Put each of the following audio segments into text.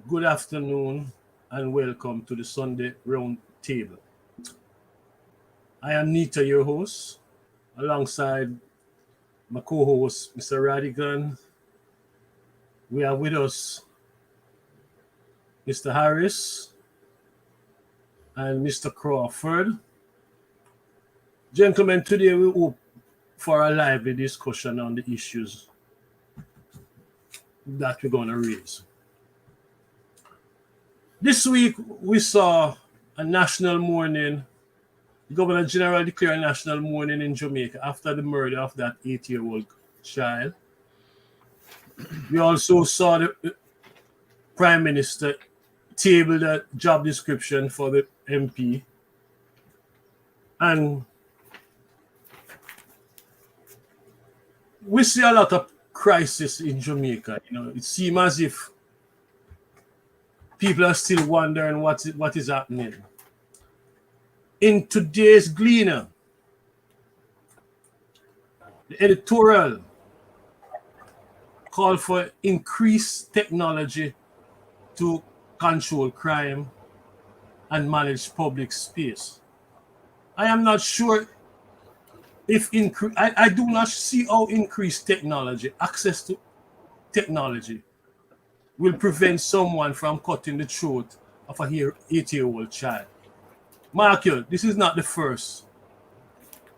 Good afternoon and welcome to the Sunday Round Table. I am Nita, your host, alongside my co-host, Mr. Radigan. We are with us Mr. Harris and Mr. Crawford. Gentlemen, today we hope for a lively discussion on the issues that we're going to raise. This week, we saw a national mourning. The Governor General declared national mourning in Jamaica after the murder of that 8-year-old child. We also saw the Prime Minister table the job description for the MP. And we see a lot of crisis in Jamaica. It seems as if people are still wondering what is happening. In today's Gleaner, the editorial called for increased technology to control crime and manage public space. I am not sure if I do not see how increased technology, access to technology, will prevent someone from cutting the throat of a 8-year-old child. Mark you, this is not the first.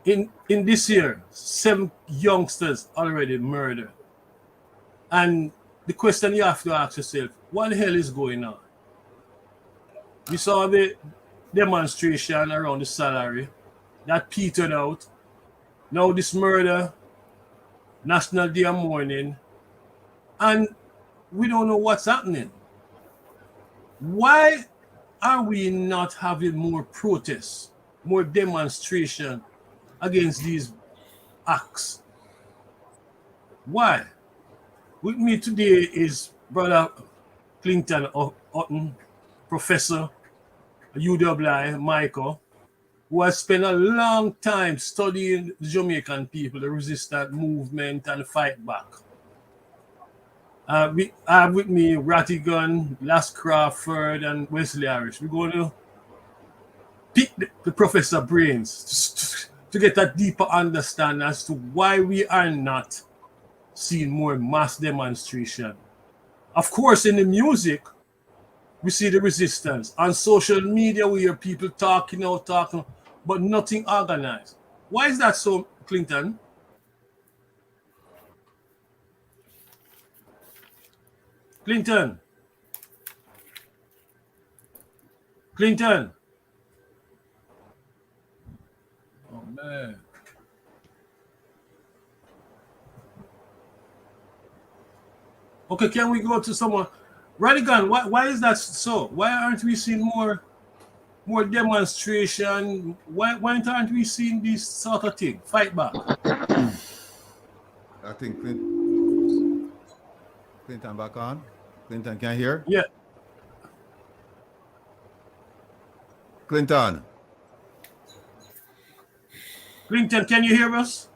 In this year, 7 youngsters already murdered. And the question you have to ask yourself, what the hell is going on? We saw the demonstration around the salary that petered out. Now this murder, National Day of Mourning, and we don't know what's happening. Why are we not having more protests, more demonstration against these acts? Why? With me today is Brother Clinton Hutton, Professor at UWI, Michael, who has spent a long time studying the Jamaican people, the resistance movement, and fight back. We have with me Ratigan, Las Crawford, and Wesley Harris. We're going to pick the professor brains to get a deeper understanding as to why we are not seeing more mass demonstration. Of course, in the music, we see the resistance. On social media, we hear people talking, but nothing organized. Why is that so, Clinton? Clinton. Oh, man. Okay, can we go to someone? Radigan, why is that so? Why aren't we seeing more demonstration? Why aren't we seeing this sort of thing? Fight back. I think Clinton back on. Clinton, can you hear? Yeah. Clinton, can you hear us?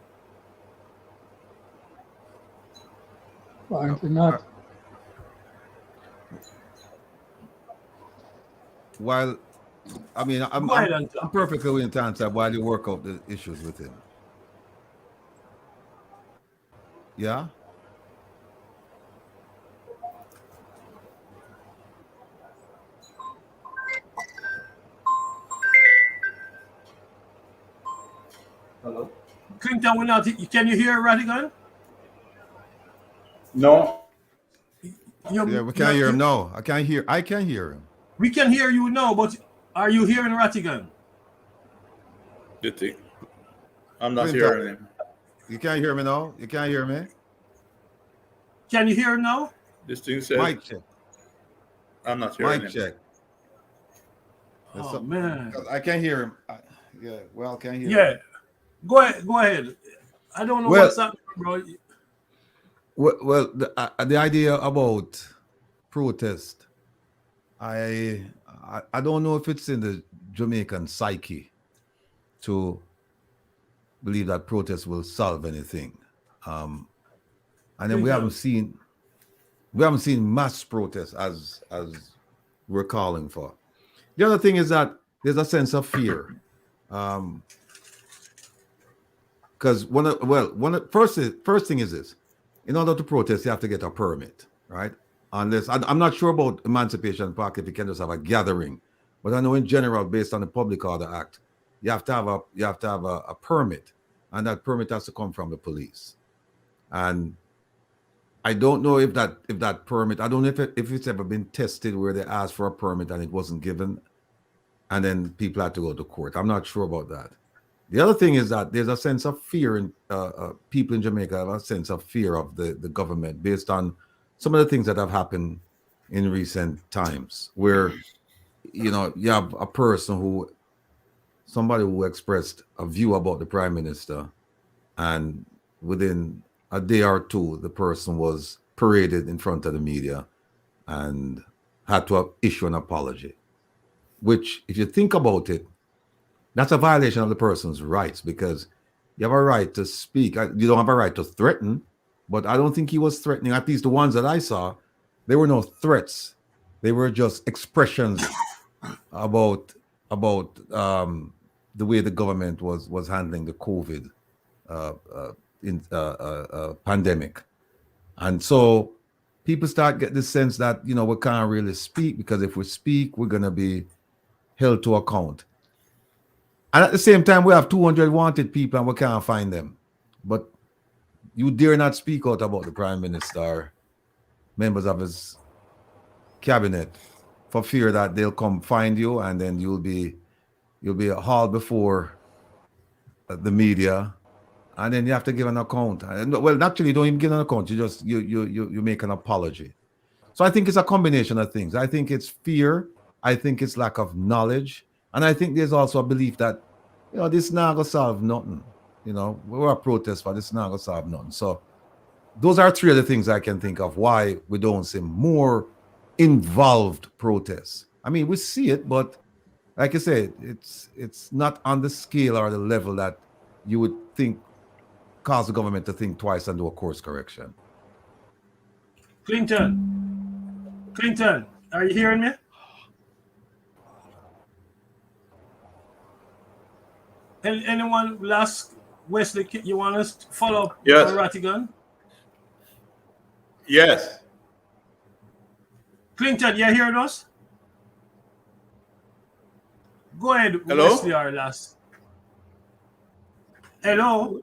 Apparently not. While I'm perfectly willing to answer while you work out the issues with him. Yeah? Hello? Clinton, can you hear Radigan? No. Yeah, we can't hear him. No, I can hear him. We can hear you now, but are you hearing Ratigan? You think? I'm not Clinton, hearing him. You can't hear me now? You can't hear me? Can you hear him now? This thing says Mic check. I'm not hearing him. Mic check. Oh, man. I can't hear him. Can't hear him. Yeah. Go ahead. I don't know what's happening, bro. Well, the idea about protest, I don't know if it's in the Jamaican psyche to believe that protest will solve anything. And then we haven't seen We haven't seen mass protests as we're calling for. The other thing is that there's a sense of fear. Because first thing is this: in order to protest, you have to get a permit, right? Unless I'm not sure about Emancipation Park if you can just have a gathering, but I know in general, based on the Public Order Act, you have to have a permit, and that permit has to come from the police. And I don't know if that permit, I don't know if it's ever been tested where they asked for a permit and it wasn't given, and then people had to go to court. I'm not sure about that. The other thing is that there's a sense of fear in people in Jamaica have a sense of fear of the government based on some of the things that have happened in recent times, where you have a person somebody who expressed a view about the prime minister, and within a day or two, the person was paraded in front of the media and had to issue an apology, which, if you think about it, that's a violation of the person's rights, because you have a right to speak. You don't have a right to threaten, but I don't think he was threatening. At least the ones that I saw, there were no threats. They were just expressions about the way the government was handling the COVID pandemic. And so people start getting the sense that, we can't really speak, because if we speak, we're going to be held to account. And at the same time, we have 200 wanted people and we can't find them. But you dare not speak out about the prime minister, members of his cabinet, for fear that they'll come find you, and then you'll be hauled before the media, and then you have to give an account. Well, actually, you don't even give an account. You make an apology. So I think it's a combination of things. I think it's fear. I think it's lack of knowledge. And I think there's also a belief that, this not going to solve nothing. We're a protest for this, not going to solve nothing. So those are three of the things I can think of why we don't see more involved protests. I mean, we see it, but like I said, it's not on the scale or the level that you would think cause the government to think twice and do a course correction. Clinton, are you hearing me? Anyone last, Wesley, you want us to follow up on Rattigan? Yes. Clinton, you hearing us? Go ahead, Hello? Wesley, our last. Hello?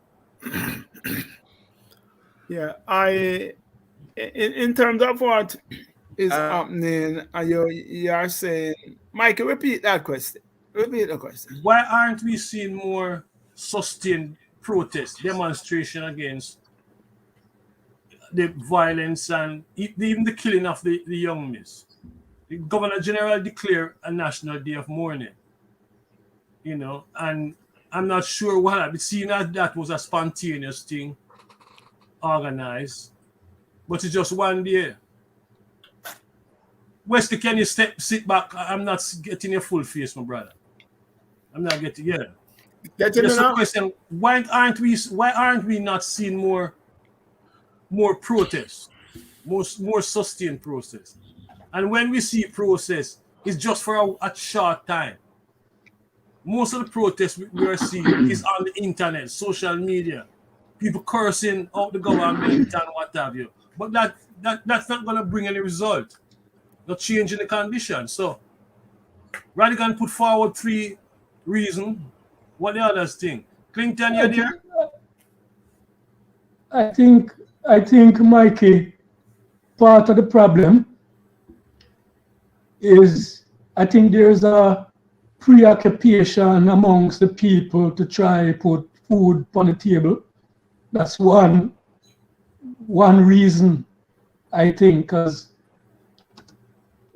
Yeah, in terms of what is happening, you are saying, Michael, repeat that question. Repeat the question. Why aren't we seeing more sustained protest, demonstration against the violence and even the killing of the young miss? The Governor General declared a national day of mourning, and I'm not sure what happened. Seeing that was a spontaneous thing, organized, but it's just one day. Wesley, can you sit back? I'm not getting your full face, my brother. I'm not getting Just a question: why aren't we not seeing more protests, more sustained protests? And when we see process, it's just for a short time. Most of the protests we are seeing is on the internet, social media, people cursing out the government and what have you. But that's not going to bring any result. Not changing the conditions. So Radigan put forward 3 reasons. What the others think? Clinton, you there? I think, Mikey, part of the problem is I think there's a preoccupation amongst the people to try put food on the table. That's one reason, I think, because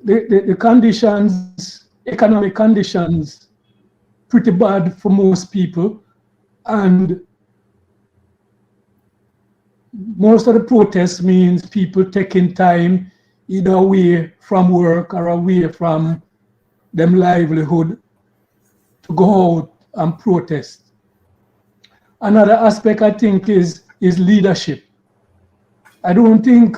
the conditions, economic conditions, pretty bad for most people, and most of the protests means people taking time either away from work or away from them livelihood to go out and protest. Another aspect I think is leadership. I don't think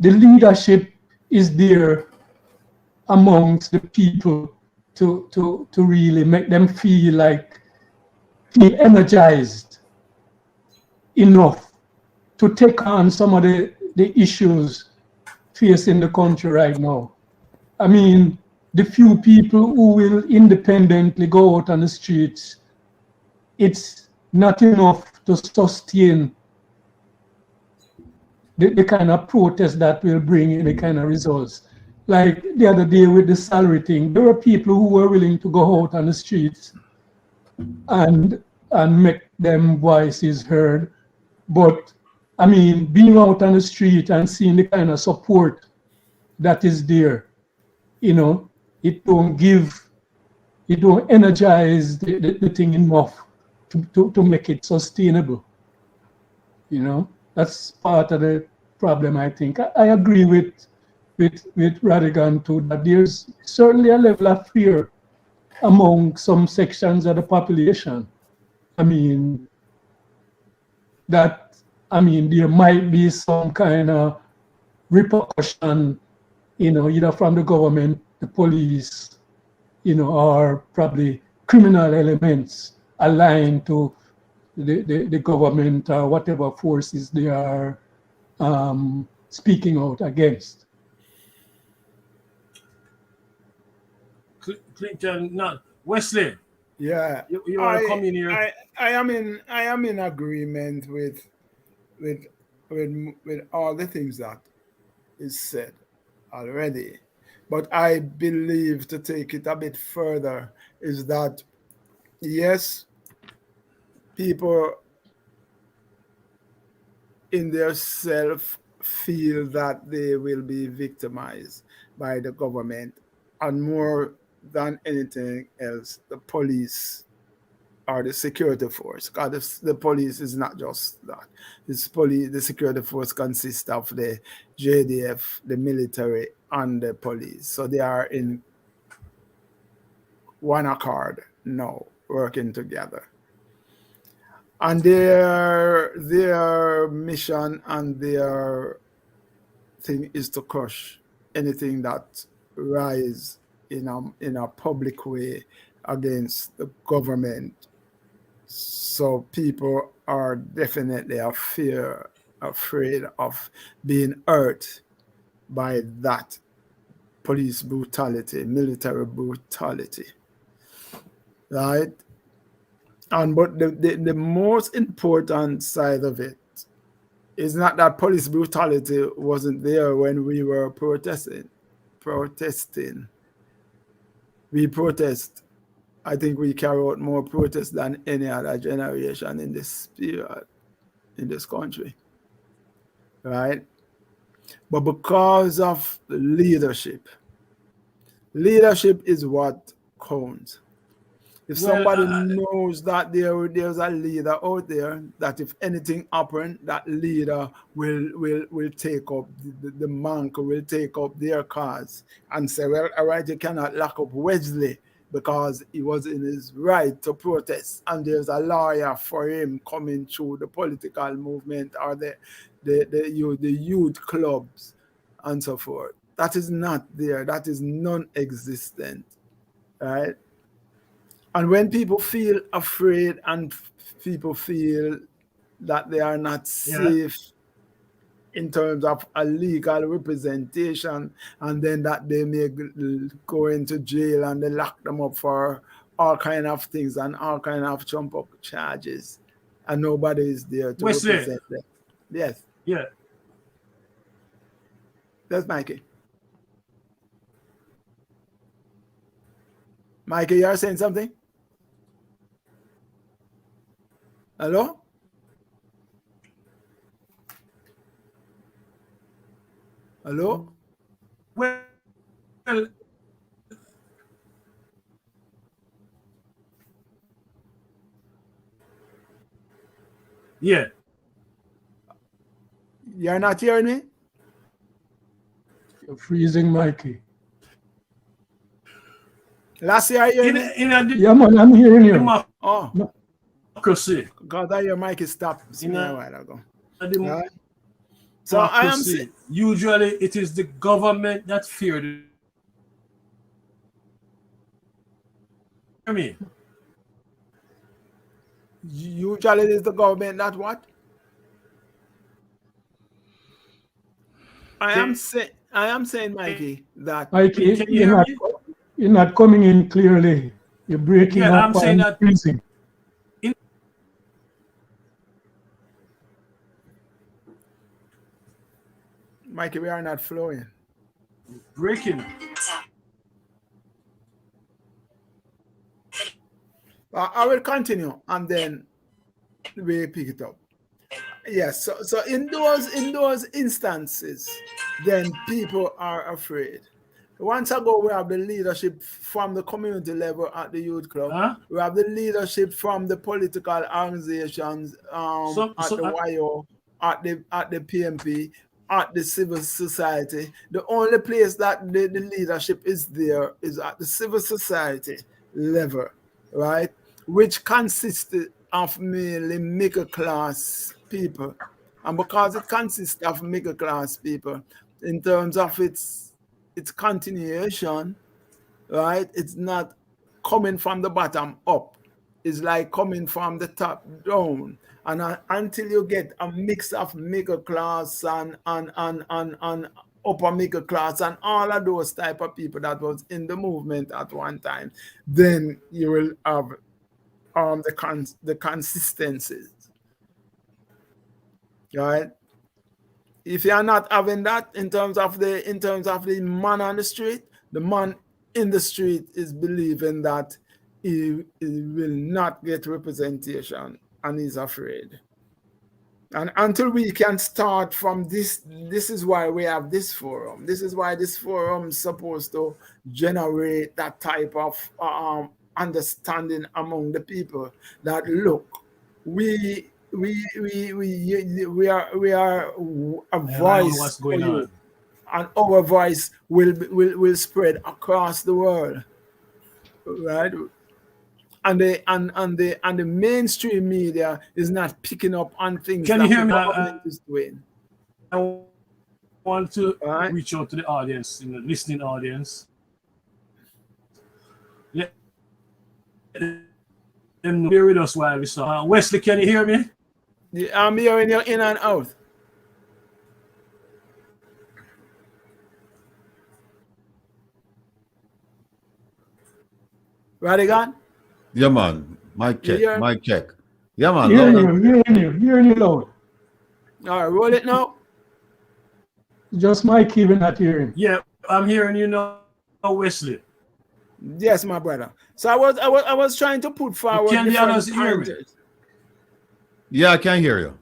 the leadership is there amongst the people to really make them feel energized enough to take on some of the issues facing the country right now. I mean, the few people who will independently go out on the streets, it's not enough to sustain the kind of protest that will bring any kind of results. Like the other day with the salary thing, there were people who were willing to go out on the streets and make them voices heard. But I mean, being out on the street and seeing the kind of support that is there, you know, it don't energize the thing enough to make it sustainable. You know, that's part of the problem, I think. I agree with Radigan too, that there's certainly a level of fear among some sections of the population. I mean, there might be some kind of repercussion, you know, either from the government, the police, you know, or probably criminal elements aligned to the government or whatever forces they are speaking out against. Clinton, not Wesley. Yeah, you want to come in here? I am in agreement with all the things that is said already, but I believe, to take it a bit further, is that yes, people in their self feel that they will be victimized by the government, and more than anything else, the police or the security force. Because the police is not just that. The security force consists of the JDF, the military, and the police. So they are in one accord now, working together. And their mission and their thing is to crush anything that rise in a public way against the government. So people are definitely afraid of being hurt by that police brutality, military brutality, right? But the most important side of it is not that police brutality wasn't there when we were protesting. We protest. I think we carry out more protests than any other generation in this period, in this country, right? But because of leadership is what counts. If somebody knows that there's a leader out there, that if anything happens, that leader will take up the mantle, will take up their cause and say, well, all right, you cannot lock up Wesley because he was in his right to protest, and there's a lawyer for him coming through the political movement or the youth clubs and so forth. That is not there. That is non-existent, right? And when people feel afraid and people feel that they are not safe in terms of a legal representation, and then that they may go into jail and they lock them up for all kind of things and all kind of trump up charges, and nobody is there to represent them. Yes. Yeah. That's Mikey. Mikey, you are saying something? Hello? Hello? Well, yeah. You're not hearing me? You're freezing, Mikey. Last year, you hear me? Yeah, man, I'm hearing you. Oh. Democracy. God, that your mic is stopped a while ago. So I am saying, usually it is the government that feared. I mean, usually it is the government that what? I am saying, Mikey, that Mikey, can you hear me? you're not coming in clearly. You're breaking Yeah, up I'm saying and that freezing. Mikey, we are not flowing. breaking. I will continue and then we pick it up. Yes, so in those instances, then people are afraid. Once ago, we have the leadership from the community level at the youth club. Huh? We have the leadership from the political organizations at the YO, at the PMP, at the civil society. The only place that the leadership is there is at the civil society level, right? Which consists of mainly middle class people. And because it consists of middle class people, in terms of its continuation, right? It's not coming from the bottom up. It's like coming from the top down. And until you get a mix of middle class and upper middle class and all of those type of people that was in the movement at one time, then you will have the consistencies, right? If you are not having that in terms of the man on the street, the man in the street is believing that he will not get representation and he's afraid. And until we can start from this is why we have this forum. This is why this forum is supposed to generate that type of understanding among the people that look, we are a voice What's going on? And our voice will spread across the world, right? And the mainstream media is not picking up on things Can that you hear the me? government is doing. I want to Right. reach out to the audience, listening audience. Let them know. Bear with us while we saw. Wesley, can you hear me? Yeah, I'm hearing you in and out. Radigan? Yeah, man. Mic check. Yeah. Mic check. Yeah, man. Hearing you loud. All right, roll it now. Just Mikey, we're not hearing. Yeah, I'm hearing you now, Wesley. Yes, my brother. So I was trying to put forward Can the different others hear me? pointers. Yeah, I can hear you.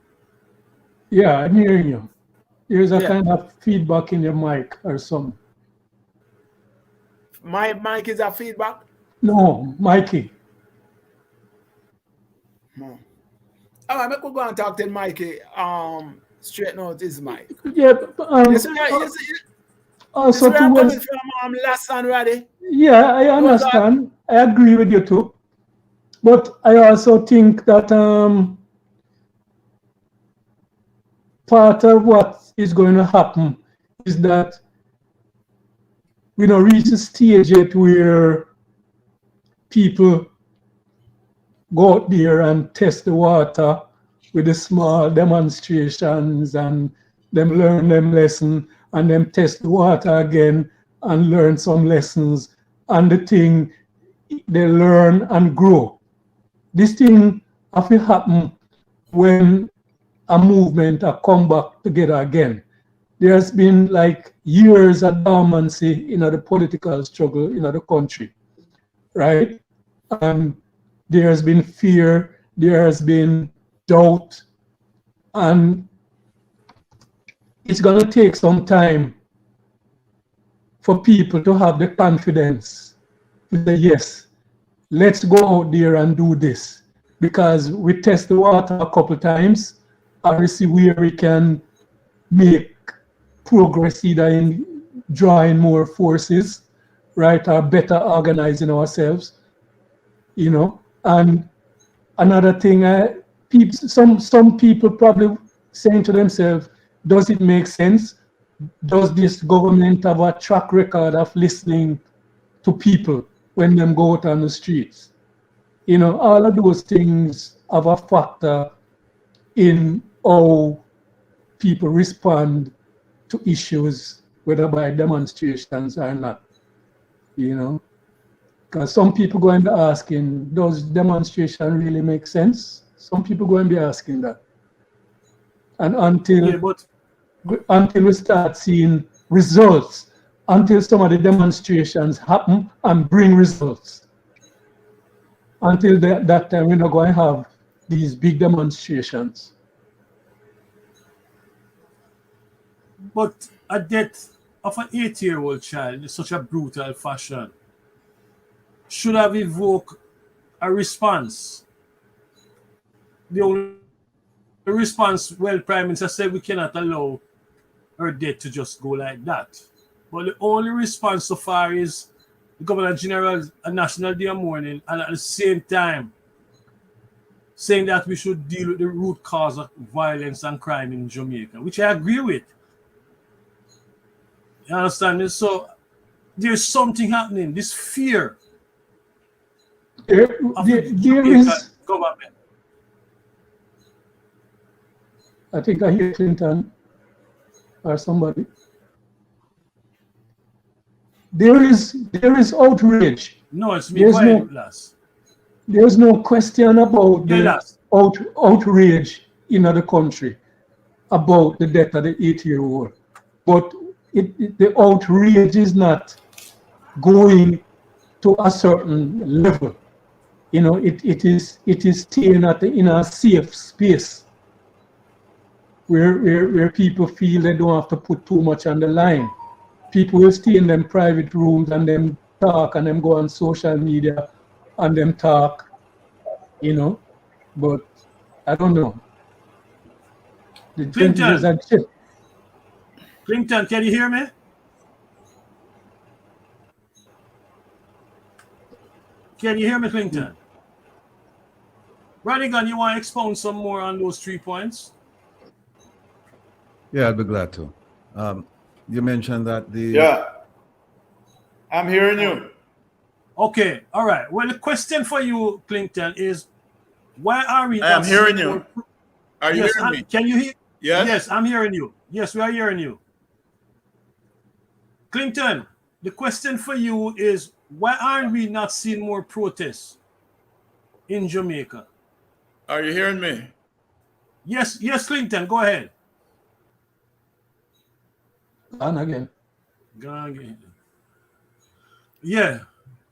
Yeah, I'm hearing you. There's a Yeah. kind of feedback in your mic or something. My mic is a feedback. No, Mikey. No. All right, I could go and talk to Mikey. Straighten out his mic. Yeah, You see where also I'm coming towards, from, last and ready. yeah, I understand. I agree with you too. But I also think that part of what is going to happen is that we don't reach the stage yet where people go out there and test the water with the small demonstrations and them learn them lesson and them test the water again and learn some lessons and the thing they learn and grow. This thing have to happen when a movement a come back together again. There's been like years of dormancy in the political struggle in the country, right? And there has been fear, there has been doubt, and it's going to take some time for people to have the confidence to say, yes, let's go out there and do this. Because we test the water a couple times and we see where we can make progress either in drawing more forces, right, or better organizing ourselves, And another thing, some people probably saying to themselves, does it make sense? Does this government have a track record of listening to people when them go out on the streets? You know, all of those things have a factor in how people respond to issues, whether by demonstrations or not. You know, because some people going to be asking, does demonstration really make sense? Some people going to be asking that. And until we start seeing results, until some of the demonstrations happen and bring results, until that time we're not going to have these big demonstrations. But a death of an 8-year-old child in such a brutal fashion should have evoked a response. The only response, well, Prime Minister said we cannot allow her death to just go like that. But the only response so far is the Governor General a National Day of Mourning, and at the same time saying that we should deal with the root cause of violence and crime in Jamaica, which I agree with. You understand me? So there's something happening. This fear of the Jamaican government. I think I hear Clinton or somebody. There is outrage. No, it's me. There's no question about the outrage in the country about the death of the 8-year-old. But the outrage is not going to a certain level. You know, it is staying in a safe space where people feel they don't have to put too much on the line. People will stay in them private rooms and them talk and them go on social media and them talk, you know. But I don't know. Clinton, can you hear me? Can you hear me, Clinton? Radigan, you want to expound some more on those 3 points? Yeah, I'd be glad to. You mentioned that the... Yeah, I'm hearing you. Okay, all right. Well, the question for you, Clinton, is why are we... I am hearing you. Are you hearing me? Can you hear? Yes? Yes, I'm hearing you. Yes, we are hearing you. Clinton, the question for you is why are we not seeing more protests in Jamaica? Are you hearing me? Yes, Clinton, go ahead. Gone again. Yeah.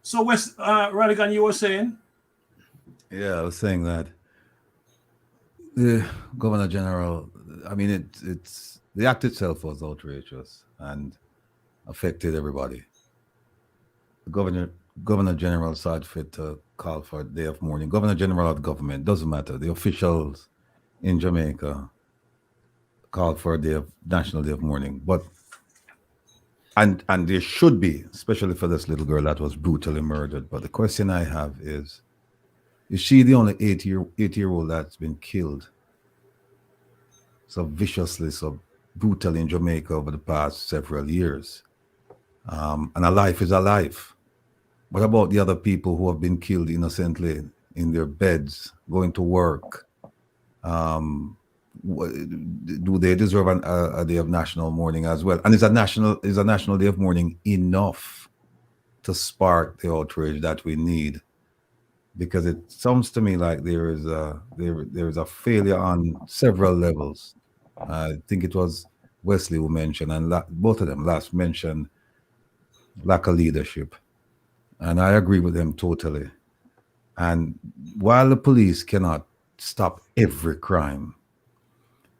So, Radigan, you were saying? Yeah, I was saying that the Governor General, I mean, it's the act itself was outrageous and affected everybody. The Governor General saw fit to call for a day of mourning. Governor General of the government, doesn't matter. The officials in Jamaica called for a national day of mourning. But and there should be, especially for this little girl that was brutally murdered. But the question I have is she the only 8-year-old that's been killed so viciously, so brutally in Jamaica over the past several years? And a life is a life. What about the other people who have been killed innocently in their beds, going to work? Do they deserve a day of national mourning as well? And is a national day of mourning enough to spark the outrage that we need? Because it sounds to me like there is a failure on several levels. I think it was Wesley who mentioned, and both of them last mentioned lack of leadership. And I agree with them totally. And while the police cannot stop every crime,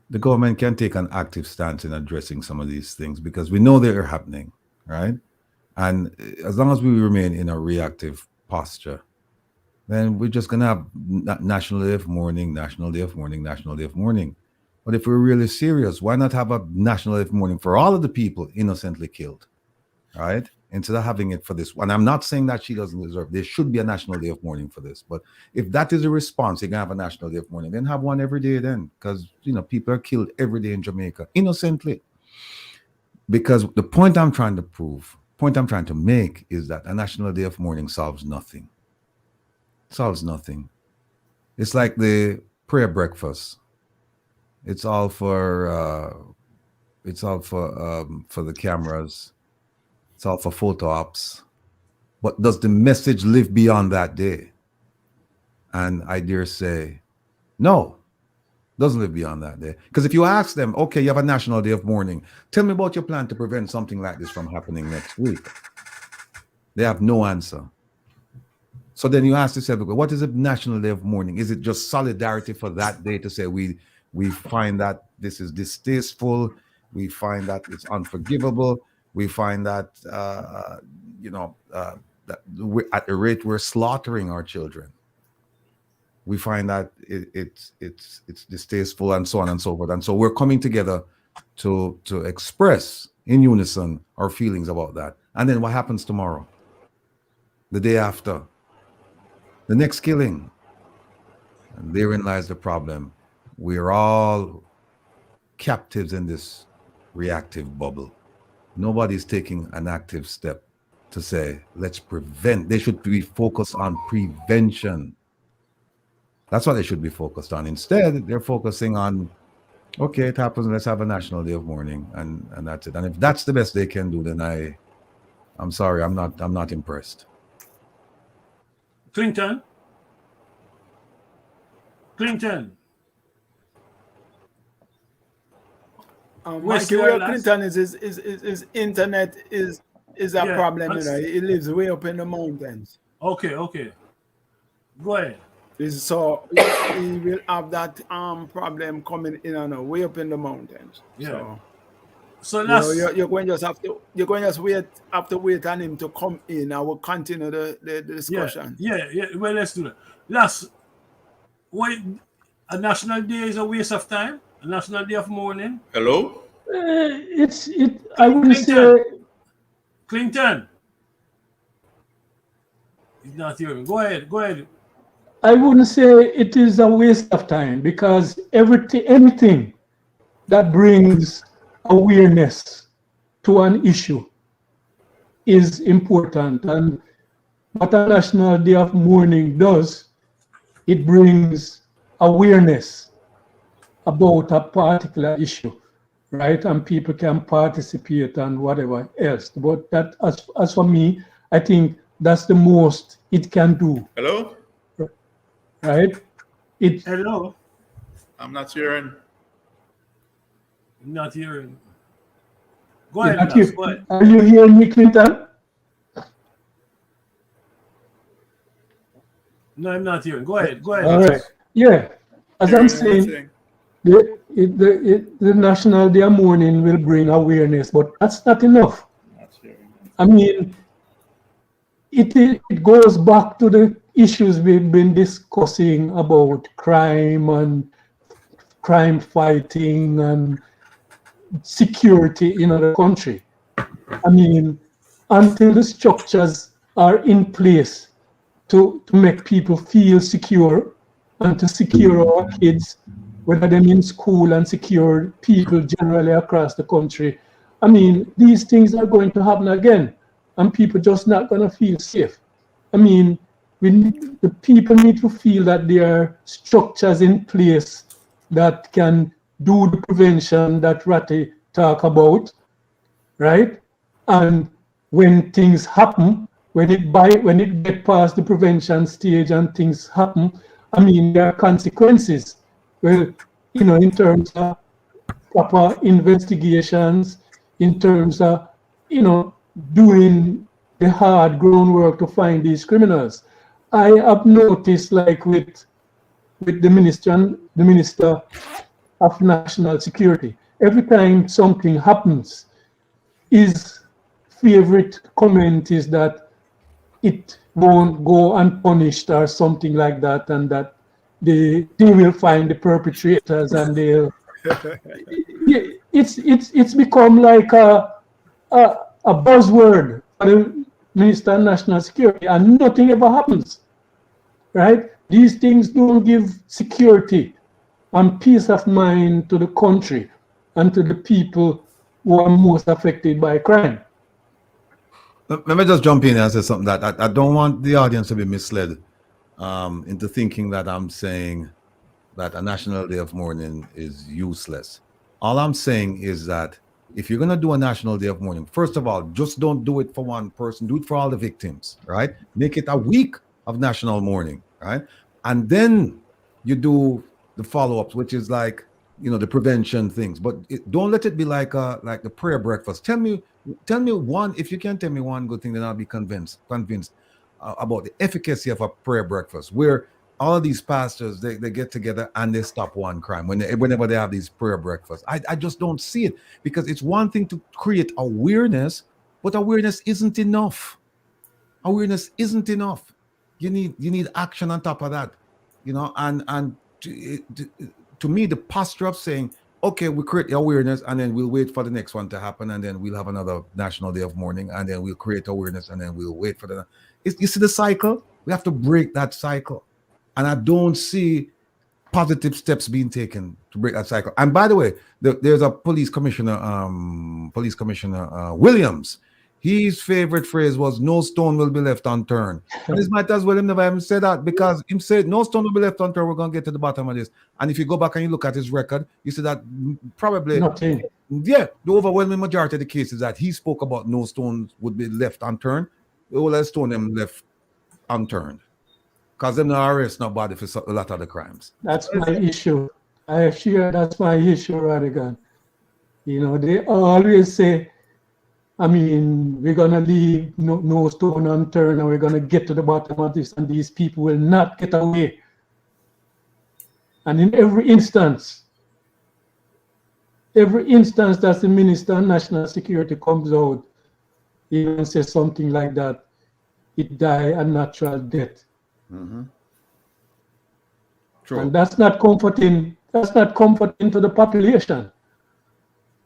the government can take an active stance in addressing some of these things because we know they are happening, right? And as long as we remain in a reactive posture, then we're just going to have National Day of Mourning, National Day of Mourning, National Day of Mourning. But if we're really serious, why not have a National Day of Mourning for all of the people innocently killed, right? instead of having it for this. And I'm not saying that she doesn't deserve. There should be a national day of mourning for this. But if that is a response, you're gonna have a national day of mourning. Then have one every day. Then, because people are killed every day in Jamaica innocently. Because the point I'm trying to make is that a national day of mourning solves nothing. Solves nothing. It's like the prayer breakfast. It's all for the cameras. It's all for photo ops. But does the message live beyond that day? And I dare say, no, doesn't live beyond that day. Because if you ask them, okay, you have a national day of mourning, tell me about your plan to prevent something like this from happening next week. They have no answer. So then you ask yourself, what is a national day of mourning? Is it just solidarity for that day to say we find that this is distasteful, we find that it's unforgivable, we find that that at the rate we're slaughtering our children, we find that it's distasteful, and so on and so forth. And so we're coming together to express in unison our feelings about that. And then what happens tomorrow? The day after? The next killing. And therein lies the problem. We're all captives in this reactive bubble. Nobody's taking an active step to say, let's prevent. They should be focused on prevention. That's what they should be focused on. Instead, they're focusing on, okay, it happens, let's have a national day of mourning, and that's it. And if that's the best they can do, then I'm sorry, I'm not impressed. Clinton. Mikey, where Clinton is his internet is a problem. He lives way up in the mountains. Okay. Go ahead. So he will have that problem coming in and way up in the mountains. Yeah. So that's you're going to have to wait on him to come in. I will continue the discussion. Yeah. Well, let's do that. Last, why a national day is a waste of time? A national day of mourning? Hello? I wouldn't say. Clinton. He's not hearing. Go ahead. I wouldn't say it is a waste of time, because anything that brings awareness to an issue is important. And what a National Day of Mourning does, it brings awareness about a particular issue, right? And people can participate and whatever else. But that, as for me, I think that's the most it can do. Hello? Right? Hello? I'm not hearing. Not hearing. Go ahead. Go ahead. Are you hearing me, Clinton? No, I'm not hearing. Go ahead. All right. Yeah. As I'm saying, the National Day of Mourning will bring awareness, but that's not enough. I mean, it goes back to the issues we've been discussing about crime and crime fighting and security in the country. I mean, until the structures are in place to make people feel secure and to secure our kids, whether they're in school, and secure people generally across the country, I mean, these things are going to happen again, and people just not going to feel safe. I mean, the people need to feel that there are structures in place that can do the prevention that Ratty talk about, right? And when things happen, when it get past the prevention stage and things happen, I mean, there are consequences. Well, in terms of proper investigations, in terms of, doing the hard groundwork to find these criminals. I have noticed, like with the Minister of National Security, every time something happens, his favorite comment is that it won't go unpunished or something like that, and that they will find the perpetrators, and they'll. It's become like a buzzword for the Minister of National Security, and nothing ever happens, right? These things don't give security and peace of mind to the country and to the people who are most affected by crime. Let me just jump in and say something that I don't want the audience to be misled into thinking that I'm saying that a National Day of Mourning is useless. All I'm saying is that if you're going to do a National Day of Mourning, first of all, just don't do it for one person. Do it for all the victims, right? Make it a week of national mourning, right? And then you do the follow-ups, which is like, the prevention things. But don't let it be like the prayer breakfast. Tell me one, if you can tell me one good thing, then I'll be convinced about the efficacy of a prayer breakfast, where all of these pastors, they get together and they stop one crime whenever they have these prayer breakfasts. I just don't see it, because it's one thing to create awareness, but awareness isn't enough. Awareness isn't enough. You need action on top of that, and to me, the posture of saying, okay, we create the awareness and then we'll wait for the next one to happen, and then we'll have another National Day of Mourning, and then we'll create awareness, and then we'll wait for you see the cycle? We have to break that cycle. And I don't see positive steps being taken to break that cycle. And by the way, there's a police commissioner, Williams. His favorite phrase was, "No stone will be left unturned." And it might as well him never even said that, because him said, "No stone will be left unturned. We're going to get to the bottom of this." And if you go back and you look at his record, you see that probably, Nothing. the overwhelming majority of the cases that he spoke about, no stones would be left unturned. All that stone them left unturned, because them not arrest nobody for a lot of the crimes. That's my issue. I assure that's my issue, Radigan. They always say, we're going to leave no stone unturned, and we're going to get to the bottom of this, and these people will not get away. And in every instance that the Minister of National Security comes out, even says something like that, it die a natural death. Mm-hmm. True. And that's not comforting. That's not comforting to the population.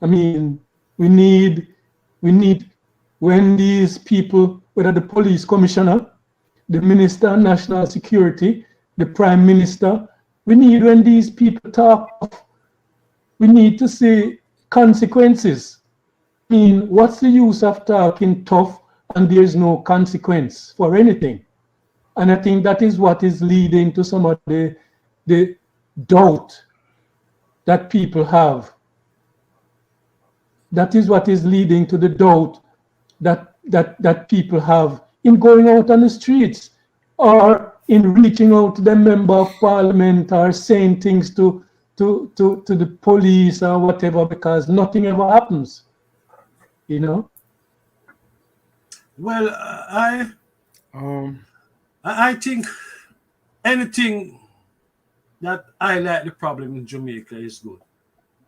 We need when these people, whether the police commissioner, the Minister of National Security, the Prime Minister, we need, when these people talk, we need to see consequences. What's the use of talking tough and there's no consequence for anything? And I think that is what is leading to some of the doubt that people have. That is what is leading to the doubt that people have in going out on the streets, or in reaching out to the member of parliament, or saying things to the police or whatever, because nothing ever happens. Well, I think anything that highlight the problem in Jamaica is good.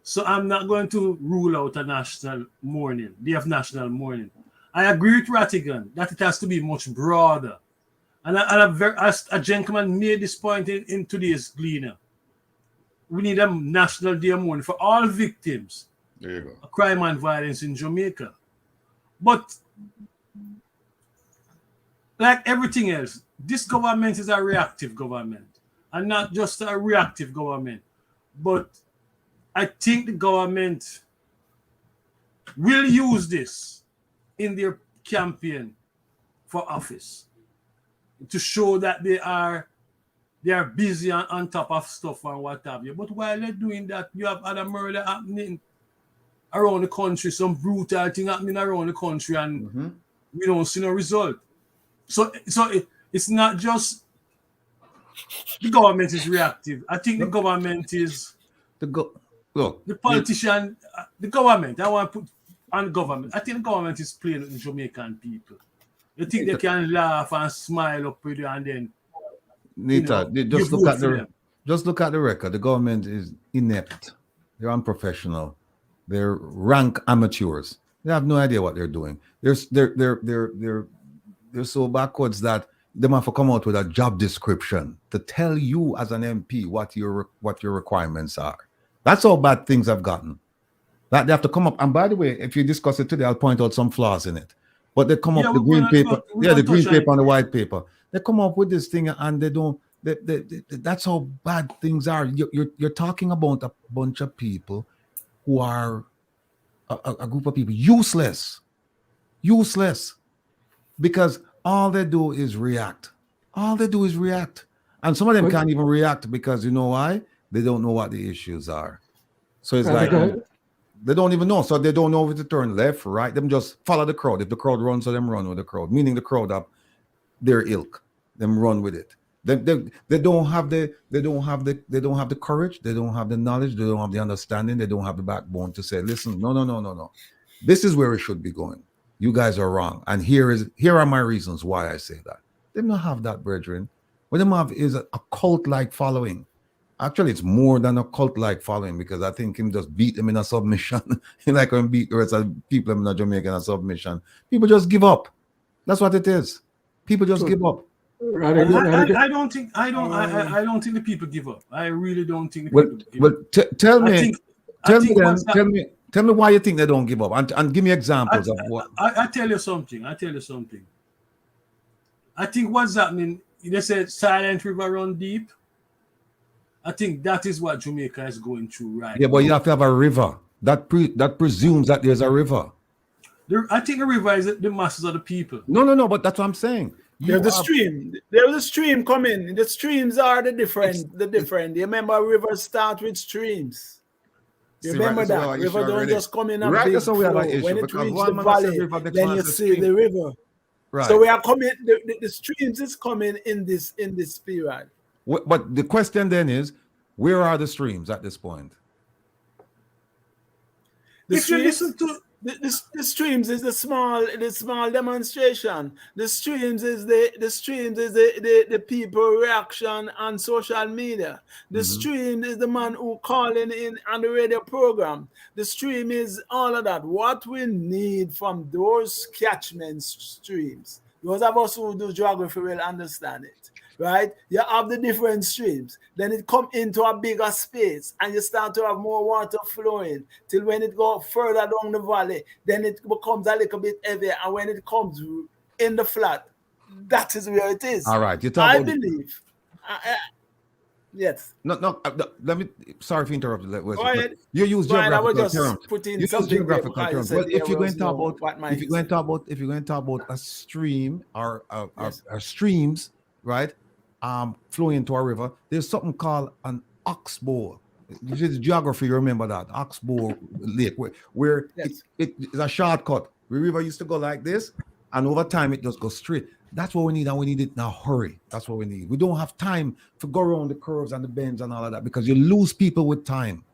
So I'm not going to rule out a national mourning, day of national mourning. I agree with Rattigan that it has to be much broader. And as a gentleman made this point in today's Gleaner, we need a national day of mourning for all victims of crime and violence in Jamaica. But like everything else, this government is a reactive government, and not just a reactive government. But I think the government will use this in their campaign for office to show that they are busy on top of stuff and what have you. But while they're doing that, you have other murder happening around the country, some brutal thing happening around the country, and we don't see no result. So it's not just the government is reactive. I think the government is the politician, the government. I want to put on the government. I think the government is playing with the Jamaican people. They think they can laugh and smile up with you, and then Nita, just look at the record. The government is inept. They're unprofessional. They're rank amateurs. They have no idea what they're doing. They're so backwards that they have to come out with a job description to tell you as an MP what your requirements are. That's how bad things have gotten. That they have to come up. And by the way, if you discuss it today, I'll point out some flaws in it. But they come up Yeah, the green paper, we're the gonna green touch on paper it. and the white paper. They come up with this thing and they don't. That's how bad things are. You're talking about a bunch of people who are a group of people useless, because all they do is react. All they do is react, and some of them But can't even react because you know why? They don't know what the issues are. So it's like radical, they don't even know. So they don't know if to turn left, right. Them just follow the crowd. If the crowd runs, so them run with the crowd. Meaning the crowd up their ilk. Them run with it. They don't have the courage. They don't have the knowledge. They don't have the understanding. They don't have the backbone to say, listen, no. This is where it should be going. You guys are wrong. And here are my reasons why I say that. They don't have that, brethren. What they have is a cult-like following. Actually, it's more than a cult-like following because I think him just beat them in a submission. Like when beat the rest of people in Jamaica in a submission. People just give up. That's what it is. People just give up. radical. I don't think I don't think the people give up. I really don't think the Well, people give up. tell I me, think what's tell me why you think they don't give up, and give me examples of what. I tell you something. I think what's happening. They said silent river run deep. I think that is what Jamaica is going through right Yeah, now. but you have to have a river. That presumes that there's a river. I think the river is the masses of the people. No. But that's what I'm saying. There's a stream. There's a stream coming. The streams are the different. You remember rivers start with streams. You remember that? River don't just come in a big flow. When it reaches the valley, then you see the river. Right. So we are coming. The streams is coming in this period. But the question then is, where are the streams at this point? The streams is the small demonstration. The streams is the people reaction on social media. The stream is the man who calling in on the radio program. The stream is all of that. What we need from those catchment streams, those of us who do geography will understand it. Right? You have the different streams. Then it come into a bigger space and you start to have more water flowing till when it go further down the valley, then it becomes a little bit heavier. And when it comes in the flat, that is where it is. All right. I believe. Yes. No. Let me. Sorry for interrupting. Go ahead. You use geographical terms. You use geographical terms. Well, if you're going to talk about a stream or streams, right? Flowing into a river, there's something called an oxbow. This is geography, you remember that oxbow lake, where yes. It's a shortcut. The river used to go like this, and over time it just goes straight. That's what we need, and we need it in a hurry. That's what we need. We don't have time to go around the curves and the bends and all of that because you lose people with time.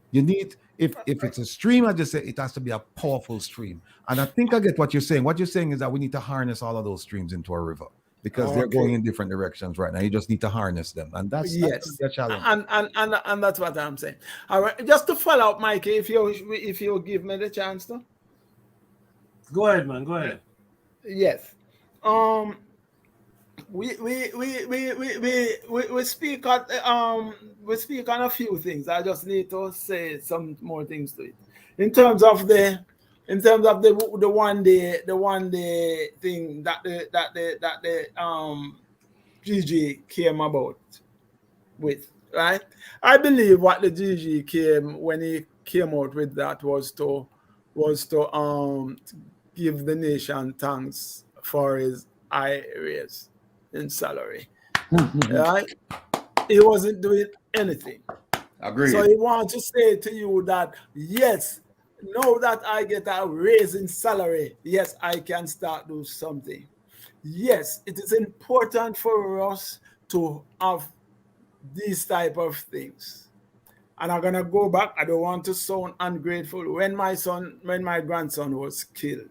You need, if it's a stream, I just say it has to be a powerful stream. And I think I get what you're saying. What you're saying is that we need to harness all of those streams into a river. Because they're going in different directions right now. You just need to harness them. And that's the challenge. And that's what I'm saying. All right. Just to follow up, Mikey, if you give me the chance to. Go ahead, man. Go ahead. Yes. We speak on a few things. I just need to say some more things to it. In terms of the one day thing that the GG came about with, right? I believe what the GG came when he came out with that was to give the nation thanks for his high raise in salary. Right? He wasn't doing anything. Agreed. So he wants to say to you that yes, now that I get a raise in salary, yes, I can start do something. Yes, it is important for us to have these type of things. And I'm gonna go back. I don't want to sound ungrateful. When my grandson was killed,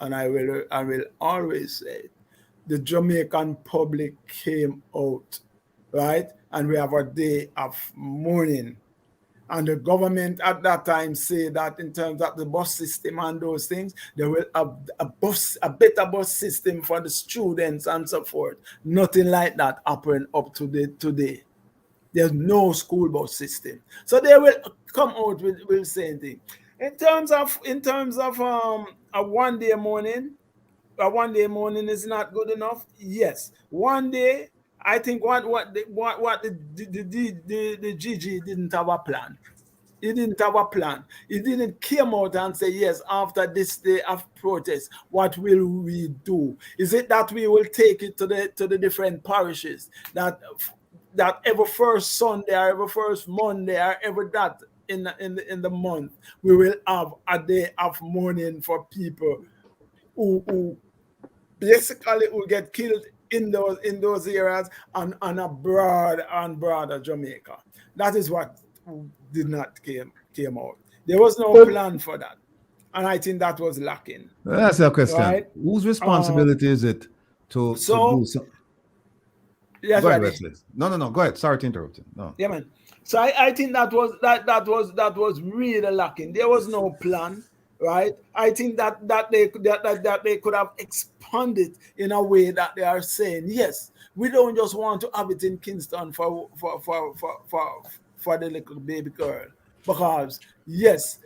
and I will always say it, the Jamaican public came out, right? And we have a day of mourning. And the government at that time said that in terms of the bus system and those things, they will have a better bus system for the students and so forth. Nothing like that happened up to today. There's no school bus system. So they will come out with the same thing. In terms of a one day mourning, one day mourning is not good enough. Yes, one day I think what the GG didn't have a plan. He didn't have a plan. He didn't come out and say, yes, after this day of protest, what will we do? Is it that we will take it to the different parishes, that every first Sunday or every first Monday or every that in the month we will have a day of mourning for people who basically will get killed in those areas and abroad and broader Jamaica. That is what did not came out. There was no plan for that, and I think that was lacking. That's a question. Right? Whose responsibility is it to do so? Yes, go ahead, Wesley. No. Go ahead. Sorry to interrupt you. No. Yeah, man. So I think that was really lacking. There was no plan, right? I think that they could have expanded in a way that they are saying, yes, we don't just want to have it in Kingston for the little baby girl, because yes,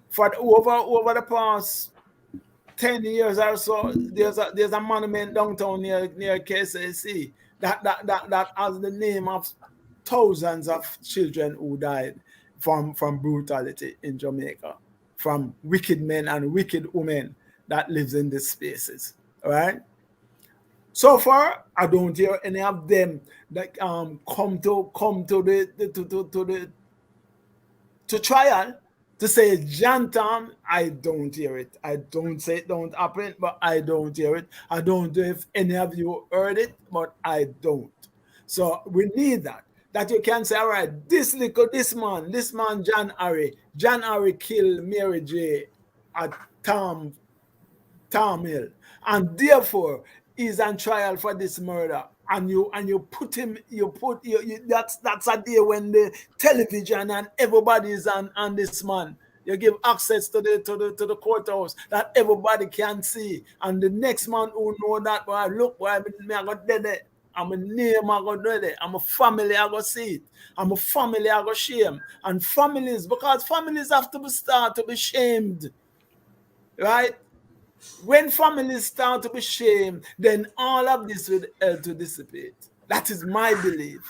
for over the past 10 years or so, there's a monument downtown near KCC that has the name of thousands of children who died from brutality in Jamaica, from wicked men and wicked women that lives in these spaces. All right. So far, I don't hear any of them that come to trial to say Jantam. I don't hear it. I don't say it don't happen, but I don't hear it. I don't know if any of you heard it, but I don't. So we need that you can say, all right, this man, John Harry killed Mary J at Tom Hill, and therefore is on trial for this murder, and you put him, that's a day when the television and everybody is on this man. You give access to the courthouse that everybody can see, and the next man who know that, well, look, I got dead. I'm a name, I got dead. I'm a family, I got see it. I'm a family, I got shame. And because families have to start to be shamed, right? When families start to be shamed, then all of this will help to dissipate. That is my belief,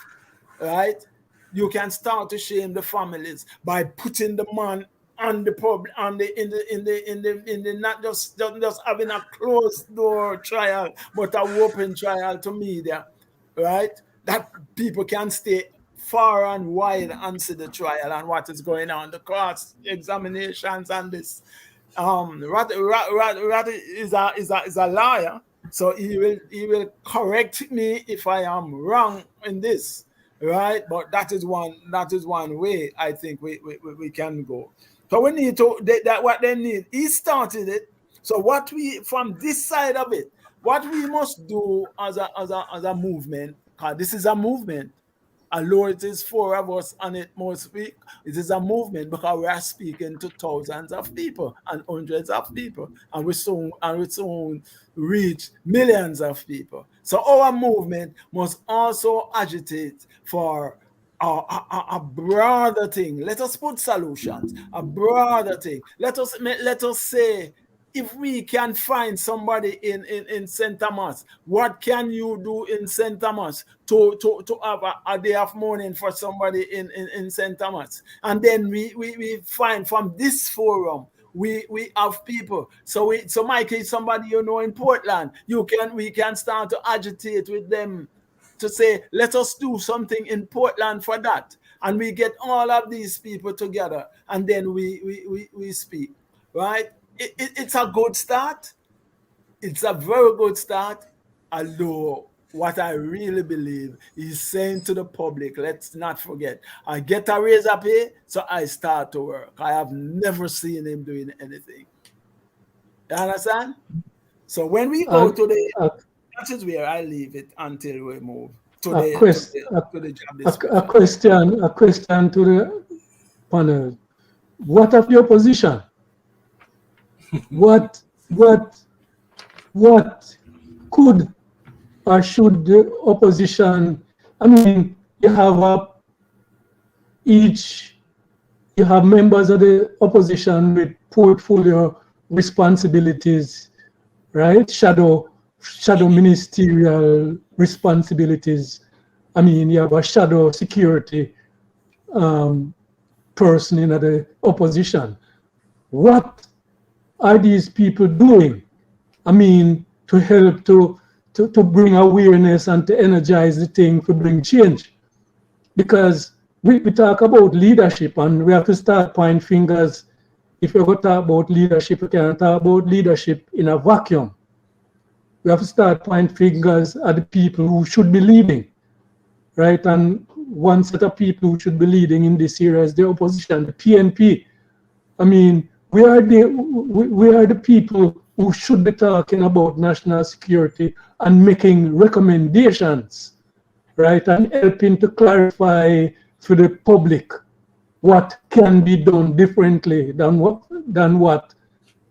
right? You can start to shame the families by putting the man on the pub, in the not just having a closed door trial, but a open trial to media, right? That people can stay far and wide and see the trial and what is going on, the cross examinations and this. Rat is a liar, so he will correct me if I am wrong in this, right? But that is one way I think we can go. So we need to that what they need. He started it. So what we from this side of it, what we must do as a movement, because this is a movement. Although it is four of us on it most week, it is a movement because we are speaking to thousands of people and hundreds of people, and we soon reach millions of people. So our movement must also agitate for a broader thing. Let us put solutions, a broader thing. Let us say, if we can find somebody in St. Thomas, what can you do in St. Thomas to have a day of mourning for somebody in St. Thomas? And then we find from this forum, we have people. So Mike is somebody you know in Portland. We can start to agitate with them to say, let us do something in Portland for that. And we get all of these people together, and then we speak, right? It's a good start. It's a very good start. Although what I really believe is saying to the public, let's not forget, I get a raise up here, so I start to work. I have never seen him doing anything. You understand? So when we go to that is where I leave it until we move to the job. A question to the panel. What of your position? What could or should the opposition? I mean, you have members of the opposition with portfolio responsibilities, right? Shadow ministerial responsibilities. I mean, you have a shadow security person in the opposition. What are these people doing? I mean, to help to bring awareness and to energize the thing to bring change. Because we talk about leadership and we have to start pointing fingers. If we're going to talk about leadership, we can't talk about leadership in a vacuum. We have to start pointing fingers at the people who should be leading, right? And one set of people who should be leading in this area is the opposition, the PNP. I mean, we are the people who should be talking about national security and making recommendations, right? And helping to clarify for the public what can be done differently than what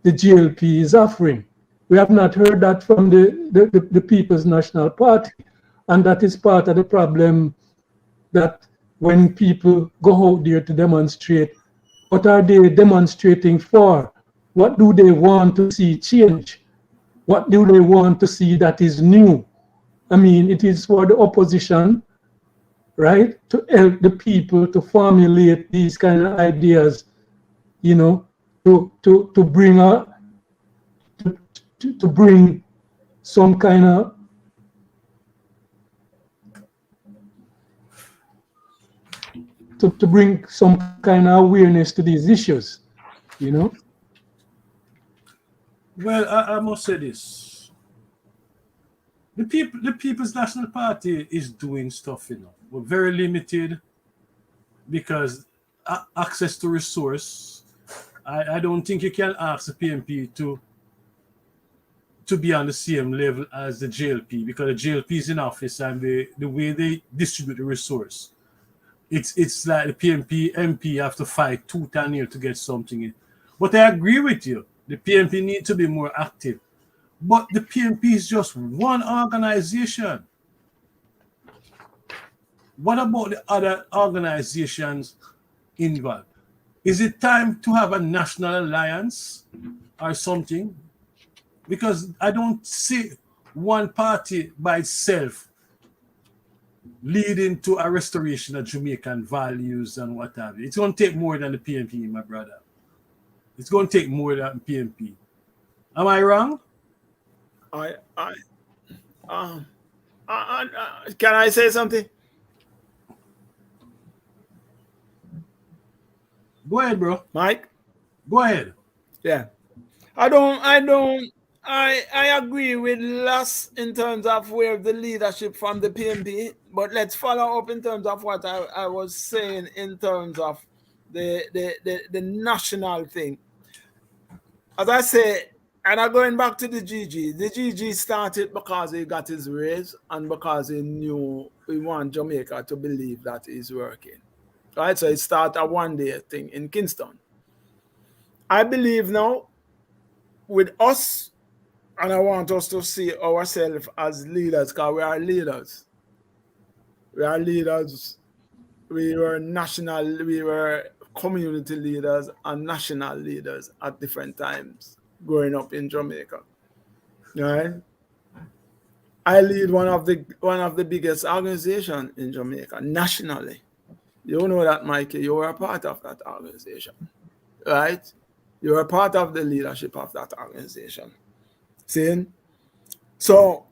the GLP is offering. We have not heard that from the People's National Party, and that is part of the problem, that when people go out there to demonstrate, what are they demonstrating for? What do they want to see change? What do they want to see that is new? I mean, it is for the opposition, right, to help the people to formulate these kind of ideas, you know, to bring to bring some kind of to bring some kind of awareness to these issues, you know. Well, I must say this: the People's National Party is doing stuff, you know, but very limited, because access to resource. I don't think you can ask the PNP to be on the same level as the JLP, because the JLP is in office and the way they distribute the resource, it's like the PNP MP have to fight tooth and nail to get something in. But I agree with you. The PNP need to be more active. But the PNP is just one organization. What about the other organizations involved? Is it time to have a national alliance or something? Because I don't see one party by itself leading to a restoration of Jamaican values and what have you. It's going to take more than the PNP, my brother. It's going to take more than the PNP. Am I wrong? Can I say something? Go ahead, bro. Mike? Go ahead. Yeah. I agree with Lass in terms of where the leadership from the PNP, but let's follow up in terms of what I was saying in terms of the national thing. As I say, and I'm going back to the GG started because he got his raise and because he knew we want Jamaica to believe that he's working. Right? So it started a one-day thing in Kingston. I believe now with us, and I want us to see ourselves as leaders, because we are leaders. We are leaders. We were community leaders and national leaders at different times growing up in Jamaica. Right? I lead one of the biggest organizations in Jamaica nationally. You know that, Mikey. You were a part of that organization, right? You were a part of the leadership of that organization. See? So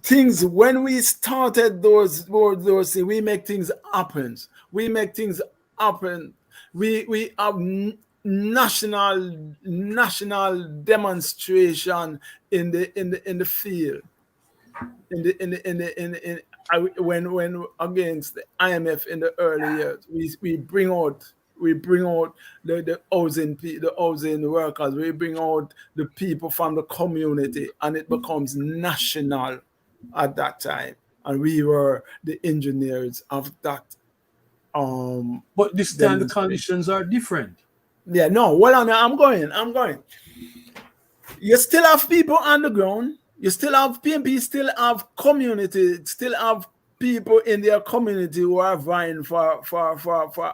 things, when we started those we make things happen. We make things happen. We have national demonstration in the field. When against the IMF in the early years, we bring out the housing workers, we bring out the people from the community, and it becomes national at that time. And we were the engineers of that. But this time the conditions are different. Yeah, no, well, I'm going. You still have people on the ground. You still have PNP, still have community, still have people in their community who are vying for